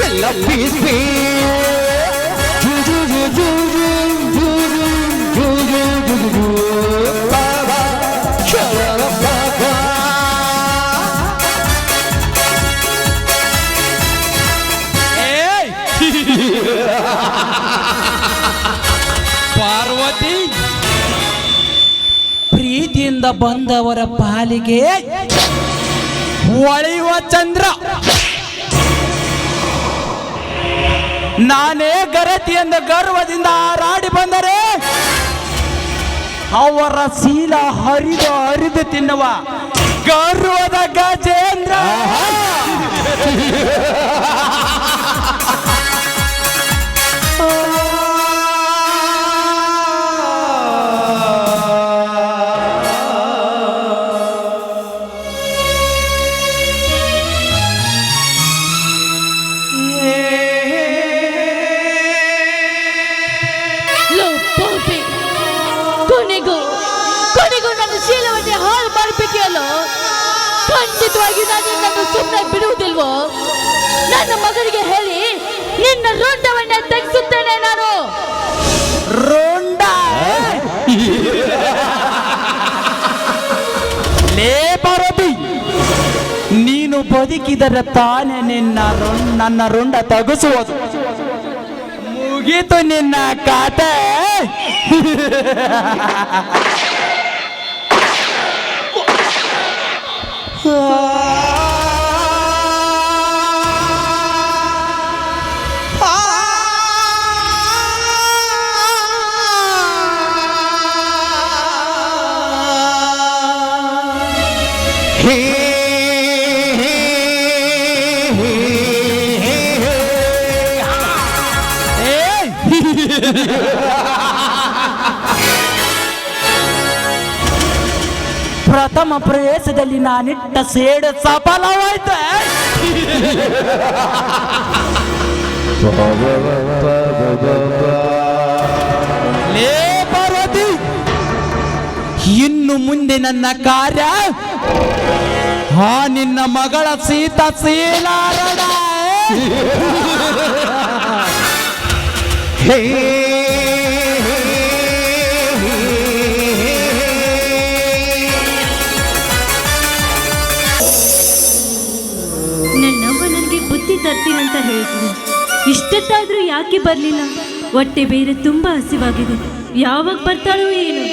ಎಲ್ಲ ಪೀಸ್ಬಿ ಪಾರ್ವತಿ, ಪ್ರೀತಿಯಿಂದ ಬಂದವರ ಪಾಲಿಗೆ ಹೊಳೆಯುವ ಚಂದ್ರ. ನಾನೇ ಗರತಿ ಎಂದ ಗರ್ವದಿಂದ ಹಾರಾಡಿ ಬಂದರೆ ಅವರ ಶೀಲ ಹರಿದು ತಿನ್ನುವ ಗರ್ವದ ಗಜೇಂದ್ರ. ಕೊನೆಗೂ ನನ್ನ ಶೀಲವನ್ನೇ ಹಾಳು ಮಾಡಿಬಿಟ್ಟಿಯಲ್ಲೋ. ಖಂಡಿತವಾಗಿ ನಾನು ನಿನ್ನನ್ನು ಸುಮ್ಮನೆ ಬಿಡುವುದಿಲ್ವೋ. ನನ್ನ ಮಗನಿಗೆ ಹೇಳಿ ನಿನ್ನ ರುಂಡವನ್ನ ತೆಗೆಸುತ್ತೇನೆ ನಾನು. ರುಂಡ ಲೇ ಪಾರ್ವತಿ, ನೀನು ಬದುಕಿದರೆ ತಾನೇ ನನ್ನ ರುಂಡ ತಗಸುವುದು. ಮುಗೀತು ನಿನ್ನ ಕತೆ. ಪ್ರಥಮ ಪ್ರವೇಶದಲ್ಲಿ ನಾನಿಟ್ಟ ಸೇಡು ಸಫಲವಾಯ್ತು. ಲೇ ಪಾರ್ವತಿ, ಇನ್ನು ಮುಂದೆ ನನ್ನ ಕಾರ್ಯ ನಿನ್ನ ಮಗಳ ಸೀಲಾರಣ. ನನ್ನವ್ವ ನನಗೆ ಬುದ್ಧಿ ತರ್ತೀನಂತ ಹೇಳ್ತೀನಿ. ಇಷ್ಟೊತ್ತಾದ್ರೂ ಯಾಕೆ ಬರಲಿಲ್ಲ? ಹೊಟ್ಟೆ ಬೇರೆ ತುಂಬಾ ಹಸಿವಾಗಿದೆ. ಯಾವಾಗ ಬರ್ತಾಳೋ ಏನು?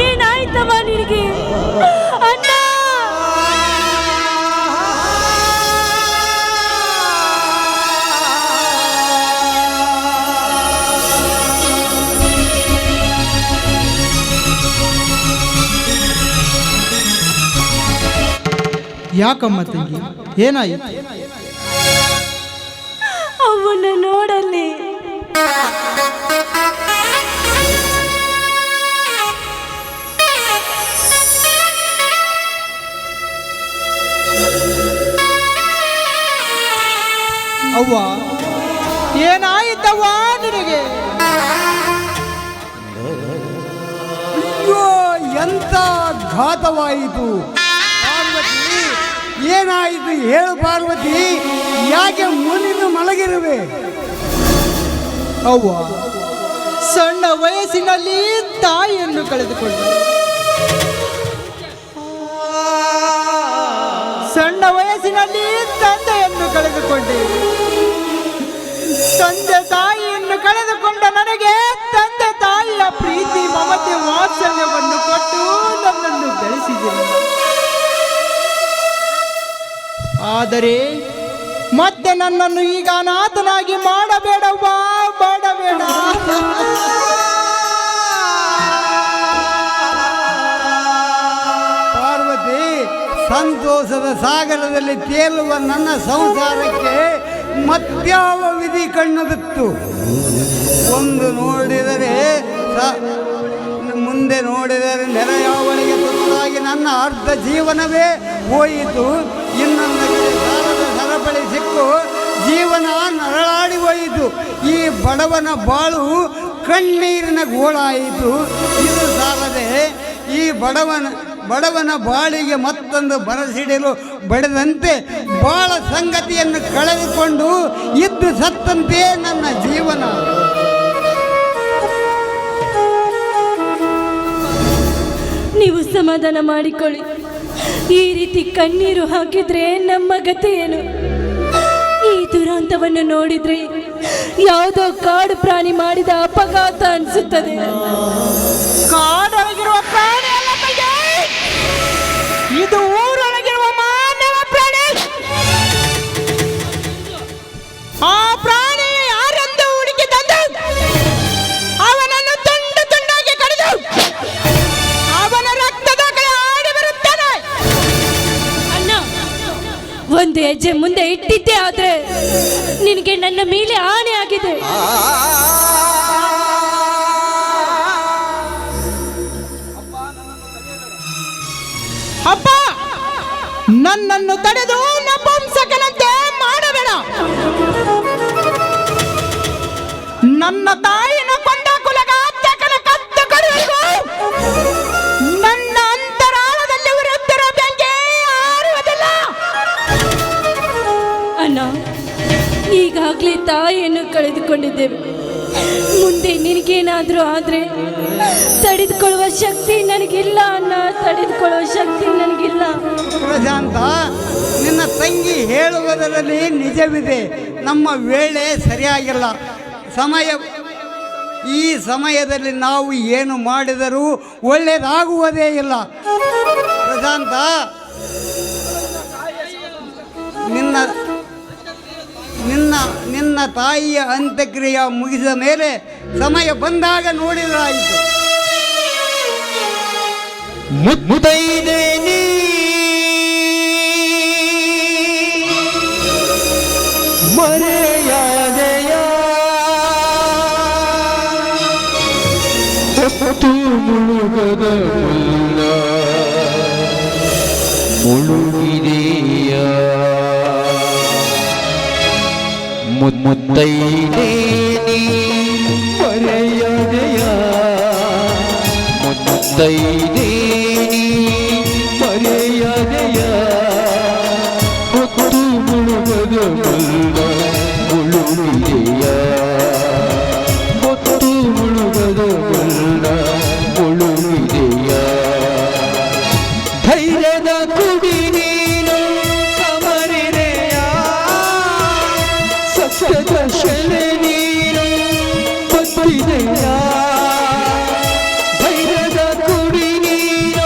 ಏನಾಯ್ತಮ್ಮ ನಿನಗೆ? ಅಣ್ಣ, ಯಾಕಮ್ಮ ತಂಗಿ, ಏನಾಯಿತು? ಅವನ್ನ ನೋಡಲ್ಲಿ. ಅವ್ವ, ಏನಾಯಿತವ್ವ ನಿನಗೆ? ಅಯ್ಯೋ, ಎಂತ ಘಾತವಾಯಿತು ಪಾರ್ವತಿ. ಏನಾಯಿತು ಹೇಳು ಪಾರ್ವತಿ, ಯಾಕೆ ಮುನಿದು ಮಲಗಿರುವೆ? ಅವ್ವ, ಸಣ್ಣ ವಯಸ್ಸಿನಲ್ಲಿ ತಾಯಿಯನ್ನು ಕಳೆದುಕೊಂಡೆ. ಸಣ್ಣ ವಯಸ್ಸಿನಲ್ಲಿ ತಂದೆಯನ್ನು ಕಳೆದುಕೊಂಡೆ. ತಂದೆ ತಾಯಿಯನ್ನು ಕಳೆದುಕೊಂಡ ನನಗೆ ತಂದೆ ತಾಯಿಯ ಪ್ರೀತಿ ಮಮತೆ ವಾತ್ಸಲ್ಯವನ್ನು ಕೊಟ್ಟು ನನ್ನನ್ನು ಬೆಳೆಸಿದರು. ಆದರೆ ಮತ್ತೆ ನನ್ನನ್ನು ಈಗ ಅನಾಥನಾಗಿ ಮಾಡಬೇಡವ್ವಾ, ಮಾಡಬೇಡ. ಪಾರ್ವತಿ, ಸಂತೋಷದ ಸಾಗರದಲ್ಲಿ ತೇಲುವ ನನ್ನ ಸಂಸಾರಕ್ಕೆ ಮತ್ಯಾವ ವಿಧಿ ಕಣ್ಣು ಬಿತ್ತು? ಒಂದು ನೋಡಿದರೆ ಮುಂದೆ ನೋಡಿದರೆ ನೆರೆಯವಳಿಗೆ ತುತ್ತಾಗಿ ನನ್ನ ಅರ್ಧ ಜೀವನವೇ ಹೋಯಿತು. ಇನ್ನೊಂದು ಕಡೆ ಸಾಲದ ಸರಪಳಿ ಸಿಕ್ಕು ಜೀವನ ನರಳಾಡಿ ಹೋಯಿತು. ಈ ಬಡವನ ಬಾಳು ಕಣ್ಣೀರಿನ ಗೋಳಾಯಿತು. ಇದು ಸಾಲದೆ ಈ ಬಡವನ ಬಾಳಿಗೆ ಮತ್ತೊಂದು ಬರಸಿಡಲು ಬಡದಂತೆ ಬಾಳ ಸಂಗತಿಯನ್ನು ಕಳೆದುಕೊಂಡು ಇದ್ದು ಸತ್ತಂತೆ ನನ್ನ ಜೀವನ. ನೀವು ಸಮಾಧಾನ ಮಾಡಿಕೊಳ್ಳಿ. ಈ ರೀತಿ ಕಣ್ಣೀರು ಹಾಕಿದ್ರೆ ನಮ್ಮ ಗತಿ ಏನು? ಈ ದುರಂತವನ್ನು ನೋಡಿದ್ರೆ ಯಾವುದೋ ಕಾಡು ಪ್ರಾಣಿ ಮಾಡಿದ ಅಪಘಾತ ಅನಿಸುತ್ತದೆ. ಕಾಡೊಳಗಿರುವ ಪ್ರಾಣಿ ಅಲ್ಲ ತಾಯಿ, ಇದು ಊರೊಳಗಿರುವ ಮಾನವ ಪ್ರಾಣಿ. ಆ ಪ್ರಾಣಿ ನಿನಗೆ ನನ್ನ ಮೇಲೆ ಆಣೆ ಆಗಿದೆ. ಅಪ್ಪ, ನನ್ನನ್ನು ತಡೆದು ನಪುಂಸಕನಂತೆ ಮಾಡಬೇಡ. ನನ್ನ ತಾಯಿನ ಕೊಂಡ ಕುಲಗಾತ್ಯಕನ ಕತ್ತು ಕಡಿಯುವುದು ನನ್ನ ಅಂತರಾಳದಲ್ಲಿ ಉರಿಯುತ್ತಿರುವ ಬೆಂಕಿ ಆರುವುದಿಲ್ಲ. ಅಣ್ಣ, ಈಗಾಗಲೇ ತಾಯಿಯನ್ನು ಕಳೆದುಕೊಂಡಿದ್ದೇವೆ. ಮುಂದೆ ನಿನಗೇನಾದರೂ ಆದರೆ ತಡೆದುಕೊಳ್ಳುವ ಶಕ್ತಿ ನನಗಿಲ್ಲ ಅಣ್ಣ, ತಡೆದುಕೊಳ್ಳುವ ಶಕ್ತಿ ನನಗಿಲ್ಲ. ಪ್ರಶಾಂತ, ನಿನ್ನ ತಂಗಿ ಹೇಳುವುದರಲ್ಲಿ ನಿಜವಿದೆ. ನಮ್ಮ ವೇಳೆ ಸರಿಯಾಗಿಲ್ಲ. ಈ ಸಮಯದಲ್ಲಿ ನಾವು ಏನು ಮಾಡಿದರೂ ಒಳ್ಳೆಯದಾಗುವುದೇ ಇಲ್ಲ. ಪ್ರಶಾಂತ, ನಿನ್ನ ನಿನ್ನ ನಿನ್ನ ತಾಯಿಯ ಅಂತ್ಯಕ್ರಿಯೆ ಮುಗಿದ ಮೇಲೆ ಸಮಯ ಬಂದಾಗ ನೋಡಿದರಾಯಿತು. ಮುತ್ತೈದೆ ನೀ ಮರೆಯಾದೆಯ ಹೊತ್ತು ಮುಳುಗದ ಮುಲ್ಲ ಮುಳುಗಿದೆಯ ಮುತ್ತೈದೆ ನೀ ಮರೆಯಾದೆಯ ಮುತ್ತೈದೆ ನೀ ಮರೆಯಾದೆಯ ಹೊತ್ತು ಮುಳುಗದ ಮುಲ್ಲ ಮುಳುಗಿದೆಯ ಹೊತ್ತು ಮುಳುಗದ ಮುಲ್ಲ ಮುಳುಗಿದೆಯ ಧೈರ್ಯದ ಕುಡಿ ನೀನು ಕಮರಿದೆಯ ಸತ್ಯದ ಶೆಲೆ ನೀನು ಬತ್ತಿದೆಯ ಧೈರ್ಯದ ಕುಡಿ ನೀನು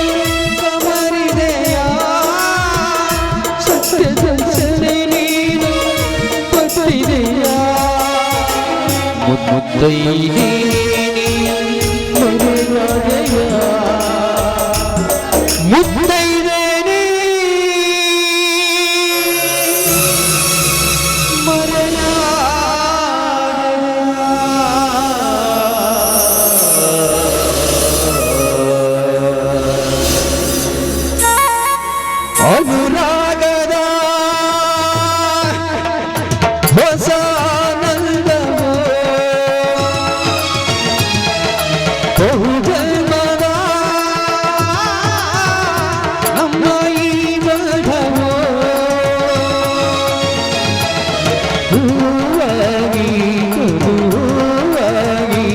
ಕಮರಿದೆಯ ಸತ್ಯದ ಶೆಲೆ ನೀನು ಬತ್ತಿದೆಯ ಮುತ್ತೈದೆ ಮುತ್ತೈದೆ ಅನುರಾಗದ ಹೊಸ ಆನಂದವೋ ಬಹುಜನ್ಮದ ನಮ್ಮ ಈ ಬಂಧವೋ ಹೂವಾಗಿ ಹೂವಾಗಿ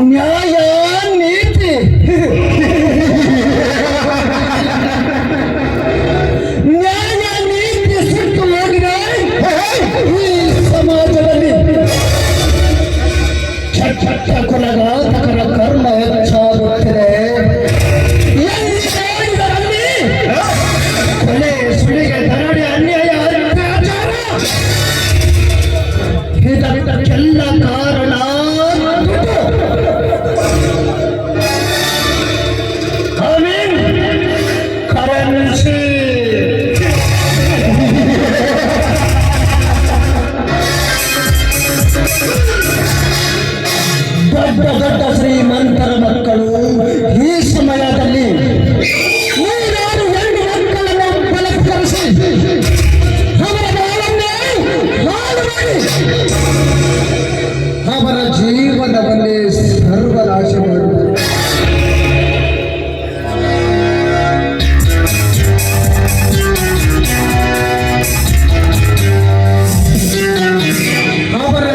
ನ್ಯಾಯ ನೀತಿ ನ್ಯಾಯ ನೀತಿ ಸುಟ್ಟು ಹೋಗಿದೆ ಈ ಸಮಾಜದಲ್ಲಿ. ಚಟ್ಟ ಕೊಲೆಗಾರರ ಕರ್ಮ ಹೆಚ್ಚಾಗುತ್ತಿದೆ. ಕೊಲೆ, ಸುಳಿಗೆ, ದರೋಡೆ, ಅನ್ಯಾಯ, ಅತ್ಯಾಚಾರ ಇದಕ್ಕೆಲ್ಲ ಕಾರಣ ಕರೆನ್ಸಿ. ದೊಡ್ಡ ದೊಡ್ಡ ಶ್ರೀಮಂತರ ಮಕ್ಕಳು ಈ ಸಮಯದಲ್ಲಿ ನೂರಾರು ಎರಡು ಮಕ್ಕಳನ್ನು ಬಲತ್ಕರಿಸಿ ಅವರ ಬಾಳನ್ನೇ ಹಾಳು ಮಾಡಿ ಅವರ ಜೀವನವನ್ನೇ ಸರ್ವನಾಶ ಮಾಡುವುದು. ಅವರ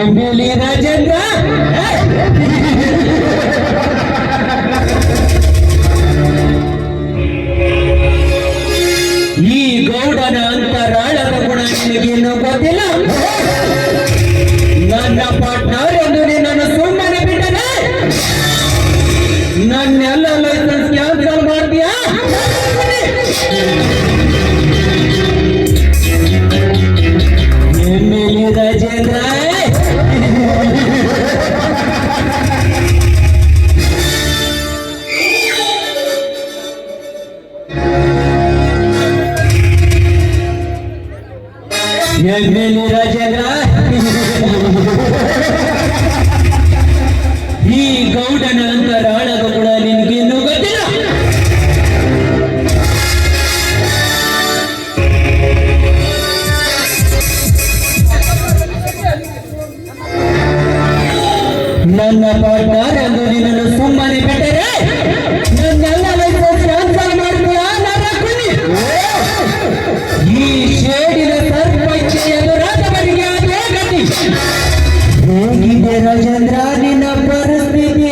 ಎಮ್ಮೆಲಿ ರಾಜೇಂದ್ರ ಈ ಗೌಡನ ಅಂತರಾಳದ ಗುಣ ನಿನಗೇನು ಗೊತ್ತಿಲ್ಲ. ನನ್ನ ಪಾರ್ಟ್ನರ್ ಎಂದು ನಿನ್ನನ್ನು ಸುಮ್ಮನೆ ಬಿಟ್ಟನೆ. ನನ್ನೆಲ್ಲ ಲೈಸೆನ್ಸ್ ಕ್ಯಾನ್ಸಲ್ ಮಾಡ್ತೀಯಾ? ಎಮ್ಮೆಲಿ ರಾಜೇಂದ್ರ ಎಮ್ಮೆಲಿ ರಾಜೇಂದ್ರ ಈ ಗೌಡನ ಅಂತರಾಳದ ಗುಣ ನಿನಗಿನ್ನೂ ಗೊತ್ತಿಲ್ಲ. ನನ್ನ ಪಾರ್ಟ್ನರ್ ಎಂದು ನಿನ್ನನ್ನು ಸುಮ್ಮನೆ ಬಿಟ್ಟರೆ ನನ್ನೆಲ್ಲ ಲೈಸೆನ್ಸ್ ಕ್ಯಾನ್ಸಲ್ ಮಾಡ್ತೀಯಾ? ನನ್ನ ಕುನಿ ಈ ಶೇಡಿನ ಸರ್ಪಂಚ ಎದುರಾದವರಿಗೆ ಅದೇ ಗತಿ. ಹೇಗಿದೆ ರಾಜೇಂದ್ರ ನಿನ್ನ ಪರಿಸ್ಥಿತಿ?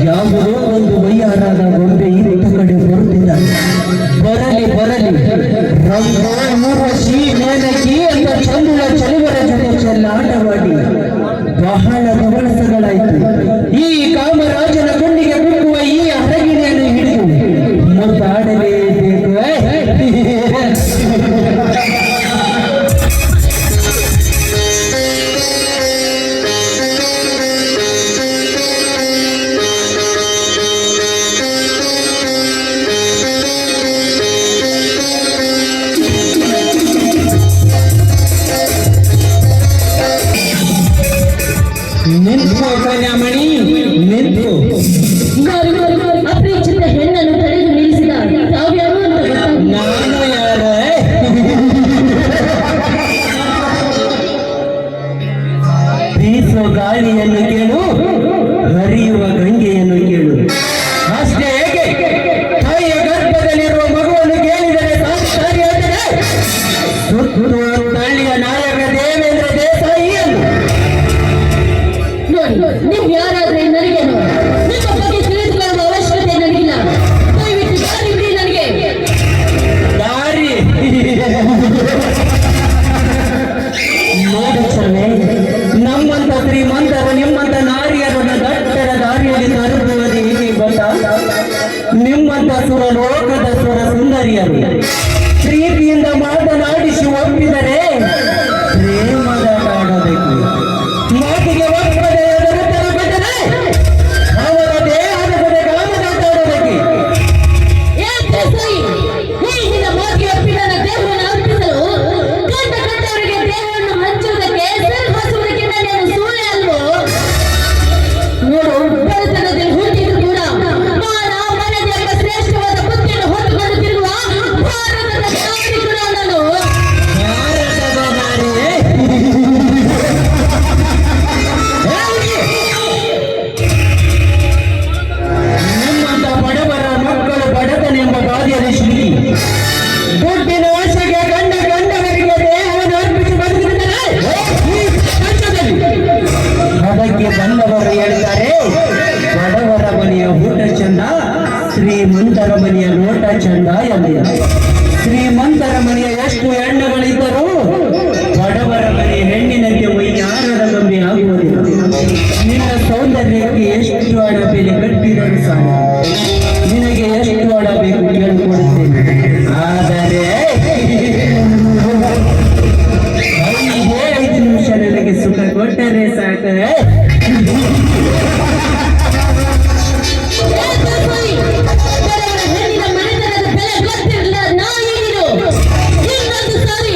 ಯಾವುದೋ ಒಂದು ವಯ್ಯಾರಾದ ಗೊಂಬೆ ಇತ್ತ ಕಡೆ ಬರುತ್ತಿಲ್ಲ. ಬರಲಿ ಬರಲಿ, ರಂಗೋ ಊರ್ವಶಿ ಮೇನಕಿ ಅಂತ ಚಂದುಳ ಚಲುವರ ಜೊತೆ ಚೆಲ್ಲಾಟವಾಡಿ ಬಹಳ ದಿವಸಗಳಾಯಿತು. ಈ ಕಾಮರಾಜನ ಗುಂಡಿಗೆ ಬಿಕ್ಕುವ ಈ ಹರಗಿಣಿಯನ್ನು ಹಿಡಿದು ಮುದ್ದಾಡಲೇಬೇಕು. ನಿಂತು ಕನ್ಯಾಮಣಿ ನಿಂತು. ಅಪರಿಚಿತ ಹೆಣ್ಣನ್ನು ತಡೆದು ನಿಲ್ಲಿಸಿದ ತಾವ್ಯಾರು ಅಂತ ಗೊತ್ತಾ? ನಾನು ಯಾರ? ಬೀಸುವ ಗಾಳಿಯನ್ನು ಕೇಳು, ಹರಿಯುವ ಗಂಗೆಯನ್ನು ಕೇಳು. ಅಷ್ಟೇ ಏಕೆ ತಾಯಿಯ ಗರ್ಭದಲ್ಲಿರುವ ಮಗುವನ್ನು ಕೇಳಿದರೆ ಸಾರಿಯಾದರೆ ಸುತ್ತುವ ತಳ್ಳಿಯ ನಾಯಕ ದೇವೇಂದ್ರ ದೇಸಾಯಿಯನ್ನು. ನೋಡಿ, ನೀವು ಯಾರಾದ್ರೆ ನನಗೇನು? ನಿಮ್ಮ ಬಗ್ಗೆ ತಿಳಿದುಕೊಳ್ಳುವ ಅವಶ್ಯಕತೆ ನನಗಿಲ್ಲ. ದಯವಿಟ್ಟು ದಾರಿ ಬಿಡಿ ನನಗೆ. ದಾರಿ ನೋಡಿ ಚಲನೆ, ನಮ್ಮಂತ ಶ್ರೀಮಂತರು ನಿಮ್ಮಂತ ನಾರಿಯರನ್ನ ದಟ್ಟರ ದಾರಿಯಲ್ಲಿ ತರುವುದು ಹೇಗೆ ಗೊತ್ತಾ? ನಿಮ್ಮಂತ ಸುರಲೋಕದ ಸುರ ಸುಂದರಿಯರು ಪ್ರೀತಿಯಿಂದ ಮಾತನಾಡಿಸಿ ಒಪ್ಪಿದರೆ ಪ್ರೇಮದ ಆಡಬೇಕು. ಮಾತಿಗೆ ಒಪ್ಪದೆ ಎದುರುತ್ತರ ಬಿಟ್ಟರೆ ಅವರ ದೇಹದ ಜೊತೆ ಕಾಮದಾಟಾಡೋದಕ್ಕೆ. ಏ ದೇಸಾಯಿ, ಈ ನಿನ್ನ ಮಾತಿಗೆ ಒಪ್ಪಿ ನನ್ನ ದೇಹವನ್ನು ಅರ್ಪಿಸಲು ಕಂಡವರಿಗೆ ದೇಹವನ್ನು ಹಂಚುವುದಕ್ಕೆ ಹಾಸುವುದಕ್ಕೆ ನಾನು ಸೂಳೆ ಅಲ್ವೋ? ನೋಡು, ಬಡತನದಲ್ಲಿ ಹುಟ್ಟಿದ್ರು ಕೂಡ ಮಾನ ಮನದ ಎಂಬ ಶ್ರೇಷ್ಠವಾದ ಬುದ್ಧಿಯನ್ನು ಹೊತ್ತುಕೊಂಡು ತಿರುಗುವ ಭಾರತದ ನಾಗರಿಕರು ನಾನು. ಭಾರತದ ನಾರಿಯೇ, ನಿಮ್ಮಂತ ಬಡವರ ಮಕ್ಕಳು ಬಡತನೆಂಬ ಬಾಧೆಯಲ್ಲಿ ಸಿಲುಕಿ ದುಡ್ಡಿನ ಆಸೆಗೆ ಗಂಡವರಿಗೆ ದೇಹವನ್ನು ಅರ್ಪಿಸಿ ಬದುಕಿರುತ್ತಾರೆ ಈ ಪ್ರಪಂಚದಲ್ಲಿ. ಅದಕ್ಕೆ ಬಂದವರು ಹೇಳ್ತಾರೆ, ಬಡವರ ಮನೆಯ ಊಟ ಚಂದ, ಶ್ರೀಮಂತರ ಮನೆಯ ನೋಟ ಚಂದ ಎಂದು. ಶ್ರೀಮಂತರ ಮನೆಯ ಎಷ್ಟು ಹೆಣ್ಣುಗಳಿದ್ದರೂ ಬಡವರ ಮನೆಯ ಹೆಣ್ಣಿನಂತೆ ವೈಯಾರದ ಗೊಂಬೆ ಆಗುವುದಿಲ್ಲ. ನಿನ್ನ ಸೌಂದರ್ಯಕ್ಕೆ ಎಷ್ಟು ಹಣ ಬೆಲೆ ಕಟ್ಟಿದರೂ ಸಾಲ. ನಿನಗೆ ಎಷ್ಟು ಹಣ ಬೇಕು ಕೇಳಿಕೊಡುತ್ತೇನೆ. ಆದರೆ 5 ನಿಮಿಷ ನನಗೆ ಸುಖ ಕೊಟ್ಟರೆ ಸಾಕು. ಏ ದೇಸಾಯಿ, ಬಡವರ ಹೆಣ್ಣಿನ ಮನೆತನದ ಬೆಲೆ ಗೊತ್ತಿರಲಿಲ್ಲ ನಾಯಿ ನೀನು. ಇನ್ನೊಂದು ಸಾರಿ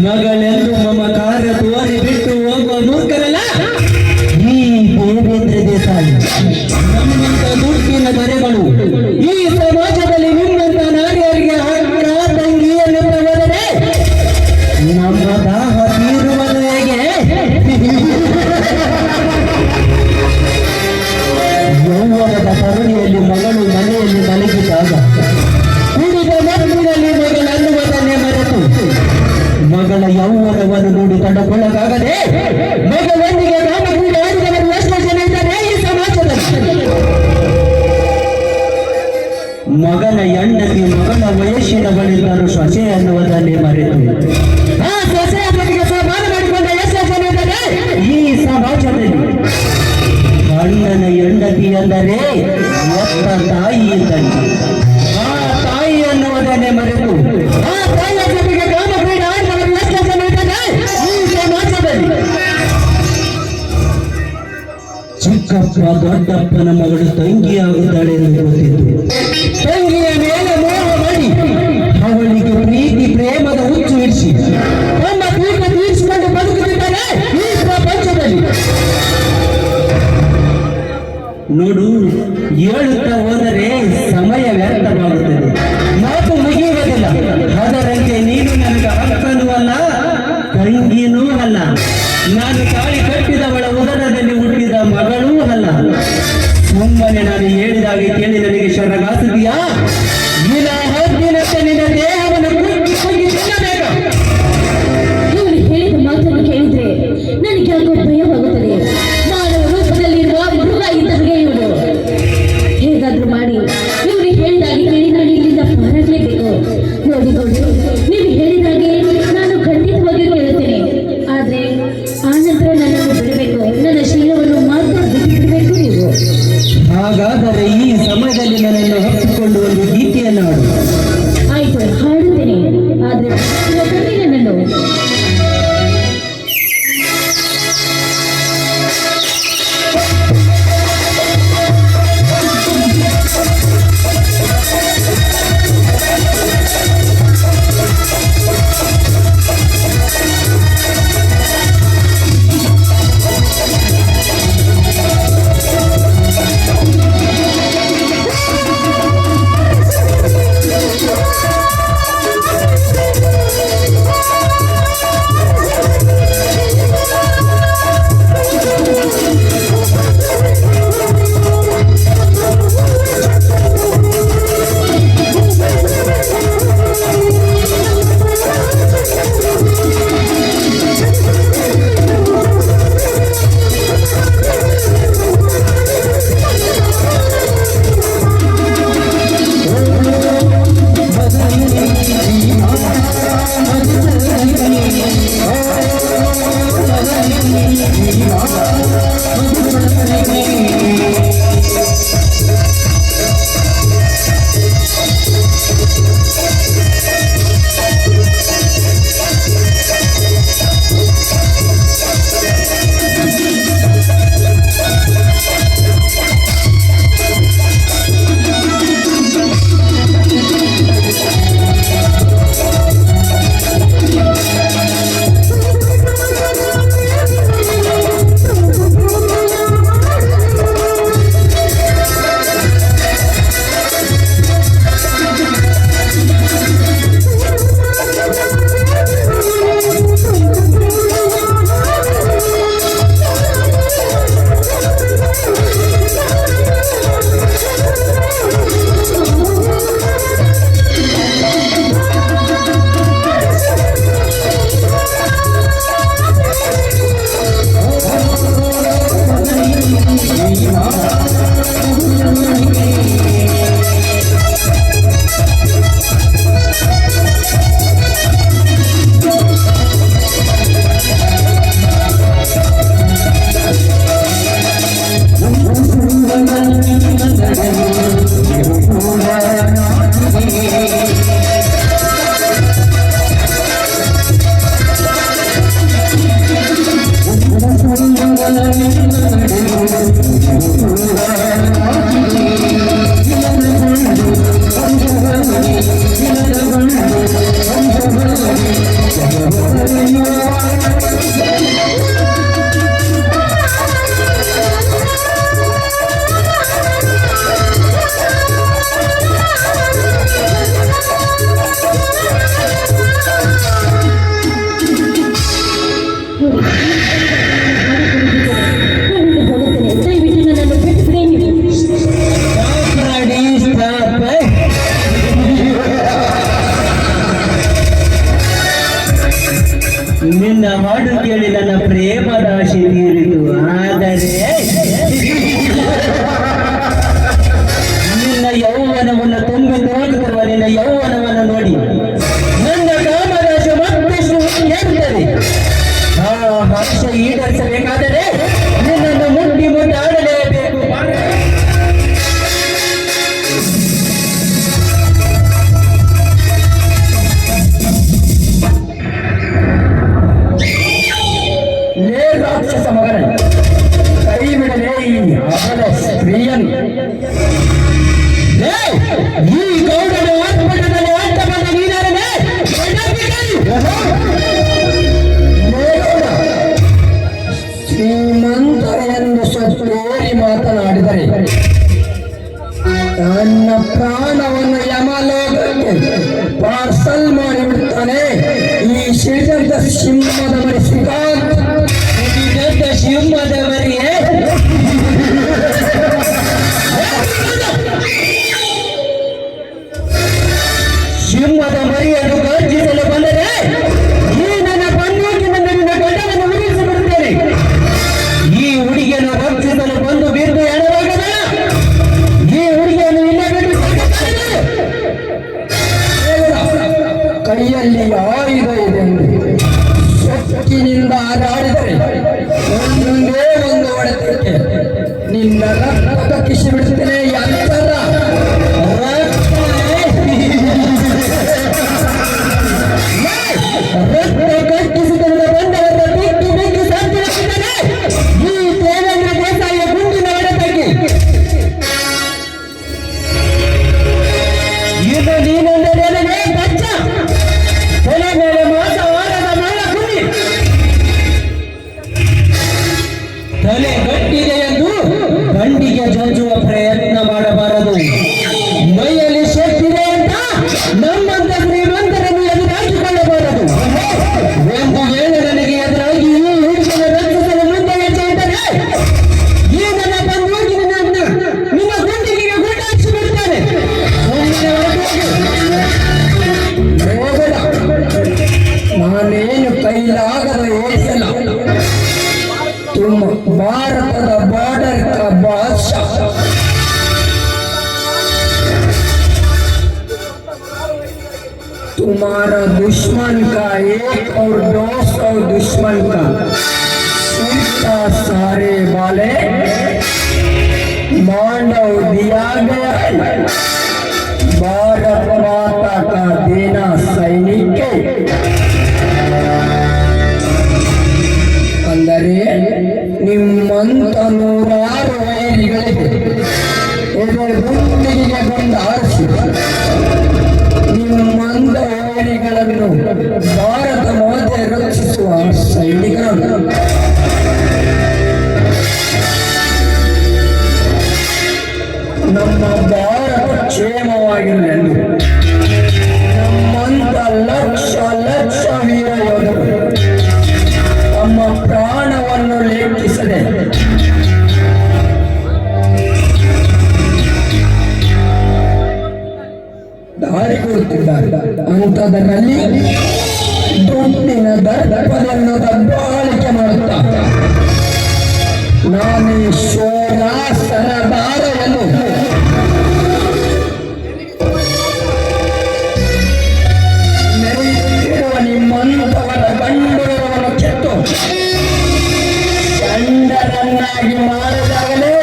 ಮಗಳೆಂದು ಮಮಕಾರ ತೋರಿ ಬಿಟ್ಟು ಹೋಗುವ ಮೂರ್ಖರಲ್ಲ ಈ ದೇವೇಂದ್ರ ದೇಸಾಯಿ. ನಮ್ಮಂತ ದುಡ್ಡಿನ ದೊರೆಗಳು ಈ ಸಮಾಜದಲ್ಲಿ ನಿಮ್ಮಂತ ನಾರಿಯರಿಗೆ ಅಕ್ಕ ತಂಗಿ ಎನ್ನುವುದರೆ ನಮ್ಮ ದಾಹ ತೀರುವುದು ಹೇಗೆ? ಯೌವನದ ತರುಣಿಯಲ್ಲಿ ಮಗಳು ಮನೆಯಲ್ಲಿ ಮಲಗಿದಾಗ ಕುಡಿದ ಮರಳಿನಲ್ಲಿ ಮಗಳನ್ನುವುದನ್ನೇ ಮರೆತು ಮಗಳ ಯೌವನವನ್ನು ನೋಡಿ ತಡೆಕೊಳ್ಳಕ್ಕಾಗದೆ ಮಗಳೊಂದಿಗೆ ಕಾಮಕೂಡಿ ಆಡಿದವರು ಎಷ್ಟು ಜನ ಇದ್ದಾರೆ ಈ ಸಮಾಜದಲ್ಲಿ. ಮಗನ ಹೆಂಡತಿ ಮಗನ ವಯಸ್ಸಿನ ಬಳಿದರು ಸೊಸೆ ಅನ್ನುವುದನ್ನೇ ಮರೆತು ಆ ಸೊಸೆಯ ಜೊತೆಗೆ ಸಮಾನ ಮಾಡಿಕೊಂಡ ಎಷ್ಟು ಜನ ಇದ್ದಾರೆ ಈ ಸಮಾಜದಲ್ಲಿ. ಅಣ್ಣನ ಹೆಂಡತಿ ಅಂದರೆ ಒತ್ತ ತಾಯಿ ಇದ್ದಂತೆ. ಆ ತಾಯಿ ಅನ್ನುವುದನ್ನೇ ಮರೆತು ಆ ತಾಯಿಯ ಜೊತೆಗೆ ಕಾಮಕ್ರೀಡೆ ಆಡಿದವರು ಎಷ್ಟು ಜನ ಇದ್ದಾರೆ ಈ ಸಮಾಜದಲ್ಲಿ. ಚಿಕ್ಕಪ್ಪ ದೊಡ್ಡಪ್ಪನ ಮಗಳು ತಂಗಿಯಾಗುತ್ತಾಳೆ ಎಂದು ಗೊತ್ತಿದ್ದು ತಂಗಿಯ ಮೇಲೆ ಮೋಹ ಮಾಡಿ ಅವಳಿಗೆ ಪ್ರೀತಿ ಪ್ರೇಮದ ಹುಚ್ಚು ಇರಿಸಿ ತಮ್ಮ ಪ್ರೀತಿ ತೀರಿಸಿಕೊಂಡು ಬದುಕುತ್ತಿದ್ದಾರೆ ಈ ಪ್ರಪಂಚದಲ್ಲಿ. ನೋಡು, ಹೇಳುತ್ತಾ ಹೋದರೆ ಸಮಯ ವ್ಯರ್ಥವಾಗುತ್ತದೆ, ಮಾತು ಮುಗಿಯುವುದಿಲ್ಲ. ಅದರಂತೆ ನೀನು ನನಗೆ ಅಕ್ಕನೂ ಅಲ್ಲ ತಂಗಿನೂ ಅಲ್ಲ, ನಾನು ತಾಳಿ ಕಟ್ಟಿದವಳ ಉದರದಲ್ಲಿ ಹುಟ್ಟಿದ ಮಗಳೂ ಅಲ್ಲ. ಸುಮ್ಮನೆ ನಾನು ಹೇಳಿದಾಗ ಕೇಳಿ ನನಗೆ ಶರಣಾಗುತ್ತೀಯಾ? ಇಲ್ಲ ಹದ್ದಿನಂತೆ ನಿನ್ನ ದೇಹವನ್ನು ಕುಗ್ಗಿ ಕುಗ್ಗಿ ತಿನ್ನಬೇಕ. ಇವನು ಹೇಳಿದ ಮಾತನ್ನು ಕೇಳಿದ್ರೆ ನನಗೆ ಯಾಕೋ ಭಯವಾಗುತ್ತದೆ. ಮಾನವ ರೂಪದಲ್ಲಿರುವ ಮೃಗ ಇದ್ದಂಗೆ ಇವನು. ಹೇಗಾದ್ರೂ ಮಾಡಿ ಇವನು ಹೇಳಿದಾಗೆ ಕೇಳಿ ನಾನು ಇಲ್ಲಿಂದ ಪಾರಾಗಲೇಬೇಕು. ನೋಡಿ ಗೌಡ್ರು, ನೀವು ಹೇಳಿದಾಗೆ ನಾನು ಖಂಡಿತವಾಗಿ ಕೇಳುತ್ತೇನೆ. ಆದ್ರೆ ಆ ನಂತರ ನನ್ನನ್ನು ಬಿಡಬೇಕು, ನನ್ನ ಶೀಲವನ್ನು ಮಾತ್ರ ಬಿಟ್ಟುಬಿಡಬೇಕು ನೀವು. ಹಾಗಾದರೆ ಈ ಸಮಯದಲ್ಲಿ ನನ್ನನ್ನು ಹಚ್ಚಿಕೊಂಡು ಒಂದು ಗೀತೆಯನ್ನು ಹಾಡು. ಆಯ್ತು, ಹಾಡುತ್ತೇನೆ. ಆದ್ರೆ ಇವತ್ತೊಂದೇ ನನ್ನನ್ನು ಮನವನ್ನು ತುಂಬಿ ತುಳುಕುತ್ತಿರುವ ನಿನ್ನ ಯೌವನವನ್ನು ನೋಡಿ ನನ್ನ ಕಾಮದಾಶ ಮತ್ತಷ್ಟು ಏರುತ್ತದೆ. ಆ ಹರ್ಷ ಈಡೇರಿಸಬೇಕಾದರೆ ನಿನ್ನನ್ನು ಮುಟ್ಟಿ ಮುಟ್ಟಾಡಲೇಬೇಕು. ಲೇ ರಾಕ್ಷಸ ಮಗನ, ಕೈ ಬಿಡಲೇ ಈ ಅಬಲ ಸ್ತ್ರೀಯನ್ನು. ಈ ಗೌಡನ ಆತ್ಮಟದಲ್ಲಿ ಆಟ ಬಂದ ನೀನಾರನೇ ಶ್ರೀಮಂತ ಎಂದು ಸ್ವಲ್ಪೇರಿ ಮಾತನಾಡಿದರೆ ನನ್ನ ಪ್ರಾಣವನ್ನು ಯಮಲೋಕಕ್ಕೆ ಪಾರ್ಸಲ್ ಮಾಡಿಬಿಡ್ತಾನೆ ಈ ಶ್ರೀಗಂಧ ಸಿಂಹದ ಮರಿ ಶ್ರೀಕಾಂತ್. ಶ್ರೀಗಂಧ ಸಿಂಹದ ಮರಿಯೇ ಸಿಂಹದ ಮರಿಯನ್ನು ಗರ್ಜಿಸಲು ಬಂದರೆ ಈ ನನ್ನ ಬಣ್ಣಕ್ಕೆ ನನ್ನ ಗಡ್ಡವನ್ನು ಉರಿಸಿಬಿಡುತ್ತೇನೆ. ಈ ಹುಡುಗಿಯನ್ನು ರಕ್ಷಿಸಲು ಬಂದು ಬಿದ್ದು ಎಡವಾಗದ ಈ ಹುಡುಗಿಯನ್ನು ಇಲ್ಲ ಬಿಟ್ಟು ಕೈಯಲ್ಲಿ ಆಯುಧ ಇದೆ ಎಂದು ಸೊಕ್ಕಿನಿಂದ ಹಾರಾಡಿದರೆ ಒಂದೊಂದೇ ಒಂದು ಹೊಡೆತಕ್ಕೆ ನಿನ್ನ ರಕ್ತ ಕಿಸಿ ಬಿಡುತ್ತೇನೆ. ಯಂತರ ರಕ್ತ ಕಟ್ಟಿಸಿಕೊಂಡು ಬಂದವರ ಬಿಟ್ಟು ಬಿಟ್ಟು ಸಾಧ್ಯವಾಗುತ್ತದೆ ಈ ದೇವೇಂದ್ರ ದೇಸಾಯಿಯ ಗುಂಡಿನ ಹೊಡೆತಕ್ಕೆ. ಇದು ನೀನೊಂದೇ ನನಗೆ ಬಚ್ಚ ತಲೆ ಮೇಲೆ ಮಾಸವಾರದ ಮಳ ಕುರಿ ತಲೆ ಗಟ್ಟಿದೆ ಎಂದು ಗಂಡಿಗೆ ಜೋಜುವ ಪ್ರಯತ್ನ ಮಾಡಬಾರದು. ಮೈಯಲ್ಲಿ ಶಕ್ತಿದೆ ಅಂತ ನಮ್ಮಂತ ಶ್ರೀಮಂತರನ್ನು ಎದುರಾಗಿಕೊಳ್ಳಬಾರದು. ಒಂದು ವೇಳೆ ನನಗೆ ಎದುರಾಗಿ ಈ ಹುಡುಗನ ರಕ್ಷಿಸಲು ಮುಂದೆ ಹೆಜ್ಜೆ ಇದ್ದರೆ ಈ ನನ್ನ ಬಂದೂಕಿ ನಿಮ್ಮ ಗುಂಡಿಗೆ ಗುಂಡಾಕ್ಷಿ ಬಿಡ್ತಾನೆ. ನಾನೇನು ಕೈಲಾಗದ ಏಸಲ್ಲ. ತುಮ್ ಭಾರತದ ಬಾರ್ಡರ್ का बादशाह तुम्हारा दुश्मन का एक और 200 दुश्मन का सुनता सारे वाले मांडव दिया गया है भारत माता का देना सैनिक के. ಅಂದರೆ ನಿಮ್ಮಂತ ನೂರಾರು ವೈರಿಗಳಿಗೆ ಎದುರು ಗುಂಡಿಗೆ ಬಂದು ಆರಿಸಿ ನಿಮ್ಮಂತ ವೈರಿಗಳನ್ನು ಭಾರತ ಮಾತೆ ರಕ್ಷಿಸುವ ಸೈನಿಕರನ್ನು ನಮ್ಮ ಭಾರತ ಕ್ಷೇಮವಾಗಿರಲೆಂದು ನಮ್ಮಂತ ಲಕ್ಷ ಲಕ್ಷ ವೀರ ಯೋಧರು ತಮ್ಮ ಪ್ರಾಣವನ್ನು ಲೆಕ್ಕಿಸದೆ ದಾರಿ ಕೊಡುತ್ತಿದ್ದಾರೆ. ಅಂಥದರಲ್ಲಿ ದುಡ್ಡಿನ ದರ್ಪವನ್ನು ದಬ್ಬಾಳಿಕೆ ಮಾಡುತ್ತಾ ನಾನು ಶೋರ ಸರದಾರವನ್ನು ಮೆರೆಯುತ್ತಿರುವ ನಿಮ್ಮಂತವರ ಗಂಡುಗಳನ್ನು ಕೆತ್ತು ಚಂಡರನ್ನಾಗಿ ಮಾಡಿದಾಗಲೇ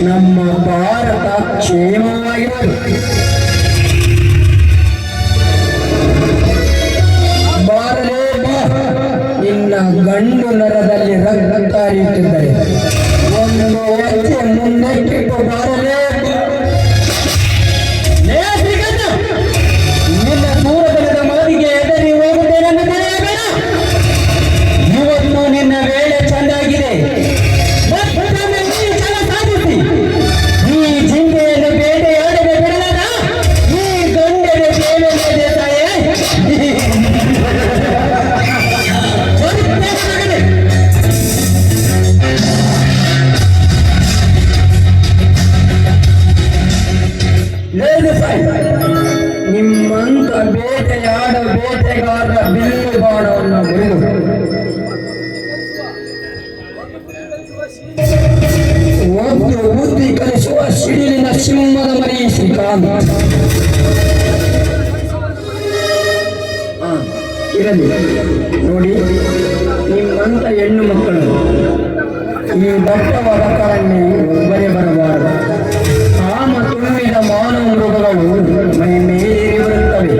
ನಮ್ಮ ಭಾರತ ಕ್ಷೇಮವಾಗಿರುವುದು. ಬಾರಲೇ ಬಾ, ನಿನ್ನ ಗಂಡು ನರದಲ್ಲಿ ರಕ್ತ ಹರಿಯುತ್ತಿದ್ದರೆ ಒಂದು ಹೆಜ್ಜೆ ಮುಂದಕ್ಕಿಟ್ಟು ಬಾರಲೇ ಬಾ. ನಿನ್ನ ದೂರದಲ್ಲಿದ್ದ ಮಾತಿಗೆ ಎದರಿ ಹೋಗುತ್ತೇನೆ ಬೇಡ. ಇವತ್ತು ನಿನ್ನ ವೇಳೆ ಚೆನ್ನಾಗಿದೆ. ಸಾಧಿಸಿ ಈ ಜಿಂಕೆಯನ್ನು ಬೇಟೆಯಾಡದೆ ಬಿಡಲಾರ ಈ ಗಂಡನ ದೇವೇಂದ್ರ ದೇಸಾಯಿ ನಿಮ್ಮಂತ ಬೇಟೆಯಾಡ ಬೇಟೆಗಾರರ ಬಿಲ್ಲು ಬಾಣವನ್ನು ಮುರಿದು ಒದ್ದು ಬುದ್ಧಿ ಕಲಿಸುವ ಸಿಡಿಲಿನ ಸಿಂಹದ ಮರಿ ಶ್ರೀಕಾಂತ್. ಇರಲಿ ನೋಡಿ, ನಿಮ್ಮಂತ ಹೆಣ್ಣು ಮಕ್ಕಳು ಈ ದಟ್ಟವಾದ ಕಾರಣಿ ಒಬ್ಬರೇ ಬರಬಾರದು. ಕಾಮ ತುಂಬಿದ ಮಾನವ ಮೃಗಗಳು ಮೈ ಮೇರಿ ಬರುತ್ತವೆ.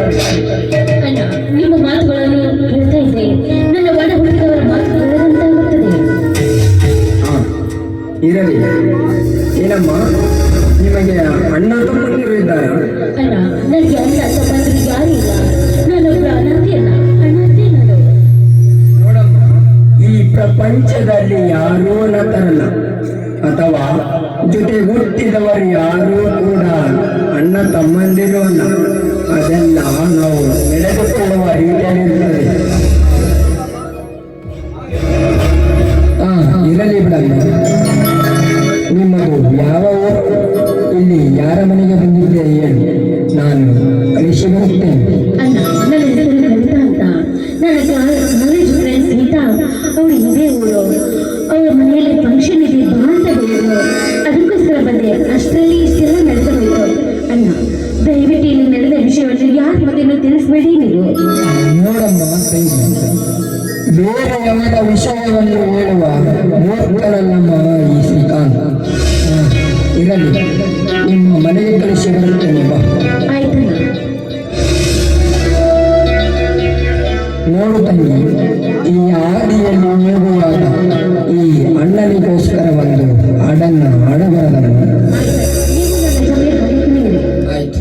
ಅಣ್ಣ, ನಿಮ್ಮ ಮಾತುಗಳನ್ನು ಕೇಳ್ತಾ ಇದ್ದೆ ನನ್ನ ಒಡ ಹುಡುಗವರ ಮಾತು ಕೇಳದಂತಾಗುತ್ತದೆ. ಇರಲಿ. ಏನಮ್ಮ, ನಿಮಗೆ ಅಣ್ಣ ತಮ್ಮಂದಿರು ಇದ್ದಾರೆ? ಅಣ್ಣ, ನನಗೆ ಅಣ್ಣ ತಮ್ಮಂದಿರು ಯಾರೂ ಇಲ್ಲ. ನಾನೊಬ್ಬ ಅನಾಥೆ ಅಲ್ಲ, ಅನಾಥೆ ನಾನು. ನೋಡಮ್ಮ, ಈ ಪ್ರಪಂಚದಲ್ಲಿ ಯಾರೂ ಅನಾಥರಲ್ಲ, ಅಥವಾ ಜೊತೆಗುಟ್ಟಿದವರು ಯಾರೂ ಕೂಡ ಅಣ್ಣ ತಮ್ಮಂದಿರು ಅಲ್ಲ. ಅದೆಲ್ಲ ನಾವು ನಡೆದುಕೊಳ್ಳುವ ರೀತಿಯಲ್ಲಿರುತ್ತದೆ. ಇರಲಿ ಬಿಡಲ್ಲ. ನಿಮ್ಮದು ಯಾವ ಊರು? ಇಲ್ಲಿ ಯಾರ ಮನೆಗೆ ಬಂದಿದ್ದೆ ಹೇಳಿ, ನಾನು ಕಳಿಸಿ ಬರುತ್ತೇನೆ. ಅಣ್ಣ, ನನ್ನ ಹೆಸರು ಕವಿತಾ ಅಂತ. ನನ್ನ ಕಾಲೇಜ್ ಫ್ರೆಂಡ್ ಸೀತಾ, ಅವಳು ಇದೇ ಊರು. ಅವಳ ಮನೆಯಲ್ಲಿ ಫಂಕ್ಷನ್ ಇದೆ ಬಾ ಅಂತ ಹೇಳಿದ್ರು. ಅದಕ್ಕೋಸ್ಕರ ಬಂದೆ. ಅಷ್ಟರಲ್ಲಿ ಇಷ್ಟೆಲ್ಲ ನಡೆದು ಹೋಯ್ತು. ಅಣ್ಣ, ದಯವಿಟ್ಟು ಇಲ್ಲಿ ನಡೆದ ವಿಷಯವನ್ನು ಯಾರ ಮಗನೂ ತಿಳಿಸ್ಬೇಡಿ ನೀವು. ನೋಡಮ್ಮ ತಂಗಿ, ಬೇರೆ ಅವರ ವಿಷಯವನ್ನು ಹೇಳುವ ಮೂರ್ಖನಲ್ಲಮ್ಮ ಈ ಶ್ರೀಕಾಂತ್. ಇರಲಿ, ನಿಮ್ಮ ಮನೆಗೆ ಕಳಿಸಿ ಬರುತ್ತೇನೆ ಬಾ. ಆಯ್ತಣ್ಣ. ನೋಡು ತಂಗಿ, ಈ ಹಾದಿಯಲ್ಲಿ ಹೋಗುವಾಗ ಈ ಅಣ್ಣನಿಗೋಸ್ಕರ ಒಂದು ಹಾಡನ್ನು ಹಾಡಬಾರದಮ್ಮ. ನೀವು ನನ್ನ ಜೊತೆ ಬರೀತಾನೆ ಇರಿ. ಆಯ್ತು.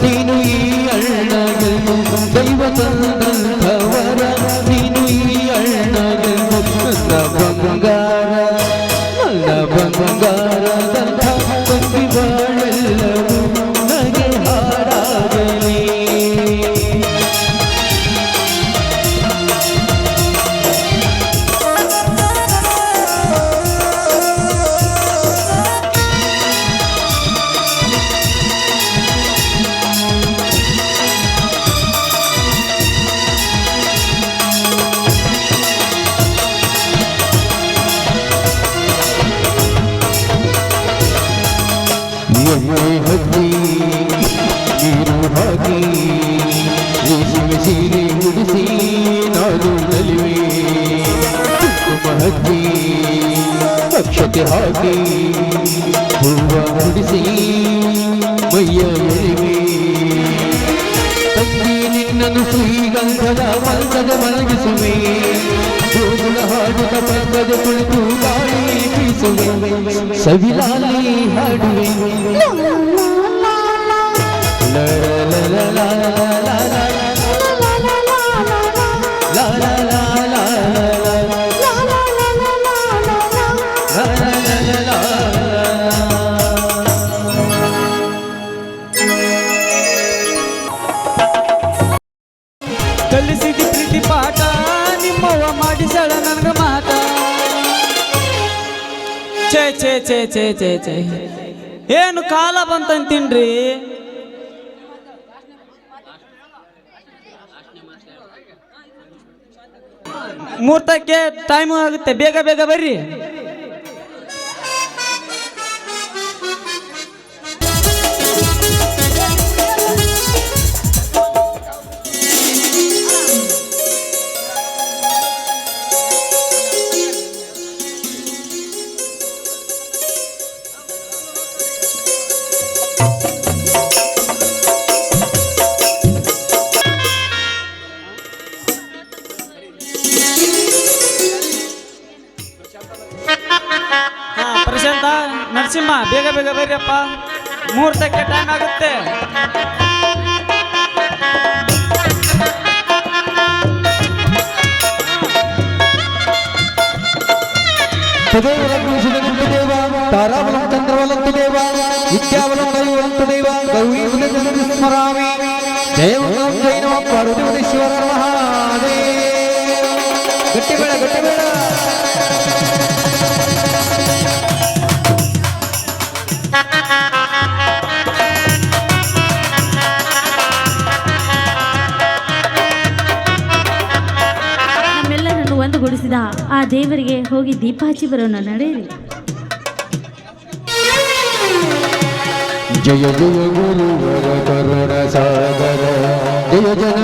ನೀನು ಈ ಅಣ್ಣಗೆಲ್ಲು ದೈವ ತಂದಂಥವರ, ನೀನು ಈ ಅಣ್ಣಗೆಲ್ಲು ನನ್ನ ಬಂಗಾರದಂಥ ತಂಗಿ ಬಾಳೆಲ್ಲವೂ ನನಗೆ ಹಾಡಾಗಲಿ. ಹಕ್ಕಿ ನೀರು ಹಾಕಿ ರೇಷ್ಮೆ ಸೀರೆ ಉಡಿಸಿ ನಾನು ನಲಿವೆ. ಕುಂಕುಮ ಹಚ್ಚಿ ಅಕ್ಷತೆ ಹಾಕಿ ಹೂವ ಉಡಿಸಿ ಮೈಯ ಎಳಿವೆ. ತಂಗಿ ನಿನ್ನನ್ನು ಶ್ರೀಗಂಧದ ಮಲ್ಕದ ಮಲಗಿಸುವೆ. ಜೋಗುಳ ಹಾಡುತ್ತ ಪಕ್ಕದ ಕುಳಿತು ಗಾಳಿ ಬೀಸುವೆ. ಸವಿಲಾಲಿ ಹಾಡುವೆ. ಕಲಿಸಿದಿ ಪ್ರೀತಿ ಪಾಠ, ನಿಮ್ಮವ್ವ ಮಾಡಿಸಳ ನನಗ ಮಾತ. ಛೇ ಛೇ ಛೇ ಛೇ ಛೇ ಛೇ, ಏನು ಕಾಲ ಬಂತಂತೀನ್ರಿ. ಮುಹೂರ್ತಕ್ಕೆ ಟೈಮ್ ಆಗುತ್ತೆ, ಬೇಗ ಬೇಗ ಬರ್ರಿ. ಪ್ರಶಾಂತ, ನರಸಿಂಹ, ಬೇಗ ಬೇಗ ಬರ್ರಿಯಪ್ಪ, ಮುಹೂರ್ತಕ್ಕೆ ಟೈಮ್ ಆಗುತ್ತೆ. ದೇವ ತಾರಾವಲಂ ಚಂದ್ರವಲಂತು ದೇವ ವಿದ್ಯಾವಲಂ ದೈವವಂತು ದೇವ ಗೌರಿ ಸ್ಮರಾಮಿ. ಜಯ ಜೈ ನಮ ಪಾರ್ವತೀಶ್ವರ ಮಹಾದೇವ. ಗಟ್ಟಿಬೇಡ ಗಟ್ಟಿಬೇಡ. ನಮ್ಮೆಲ್ಲರನ್ನು ಒಂದುಗೂಡಿಸಿದ ಆ ದೇವರಿಗೆ ಹೋಗಿ ದೀಪ ಹಚ್ಚಿ ಬರೋಣ, ನಡೆಯಿರಿ. ಜಯ ಜಯ ಗುರುವರ ಕರುಣ ಸಾಗರ ಜಯ ಜನ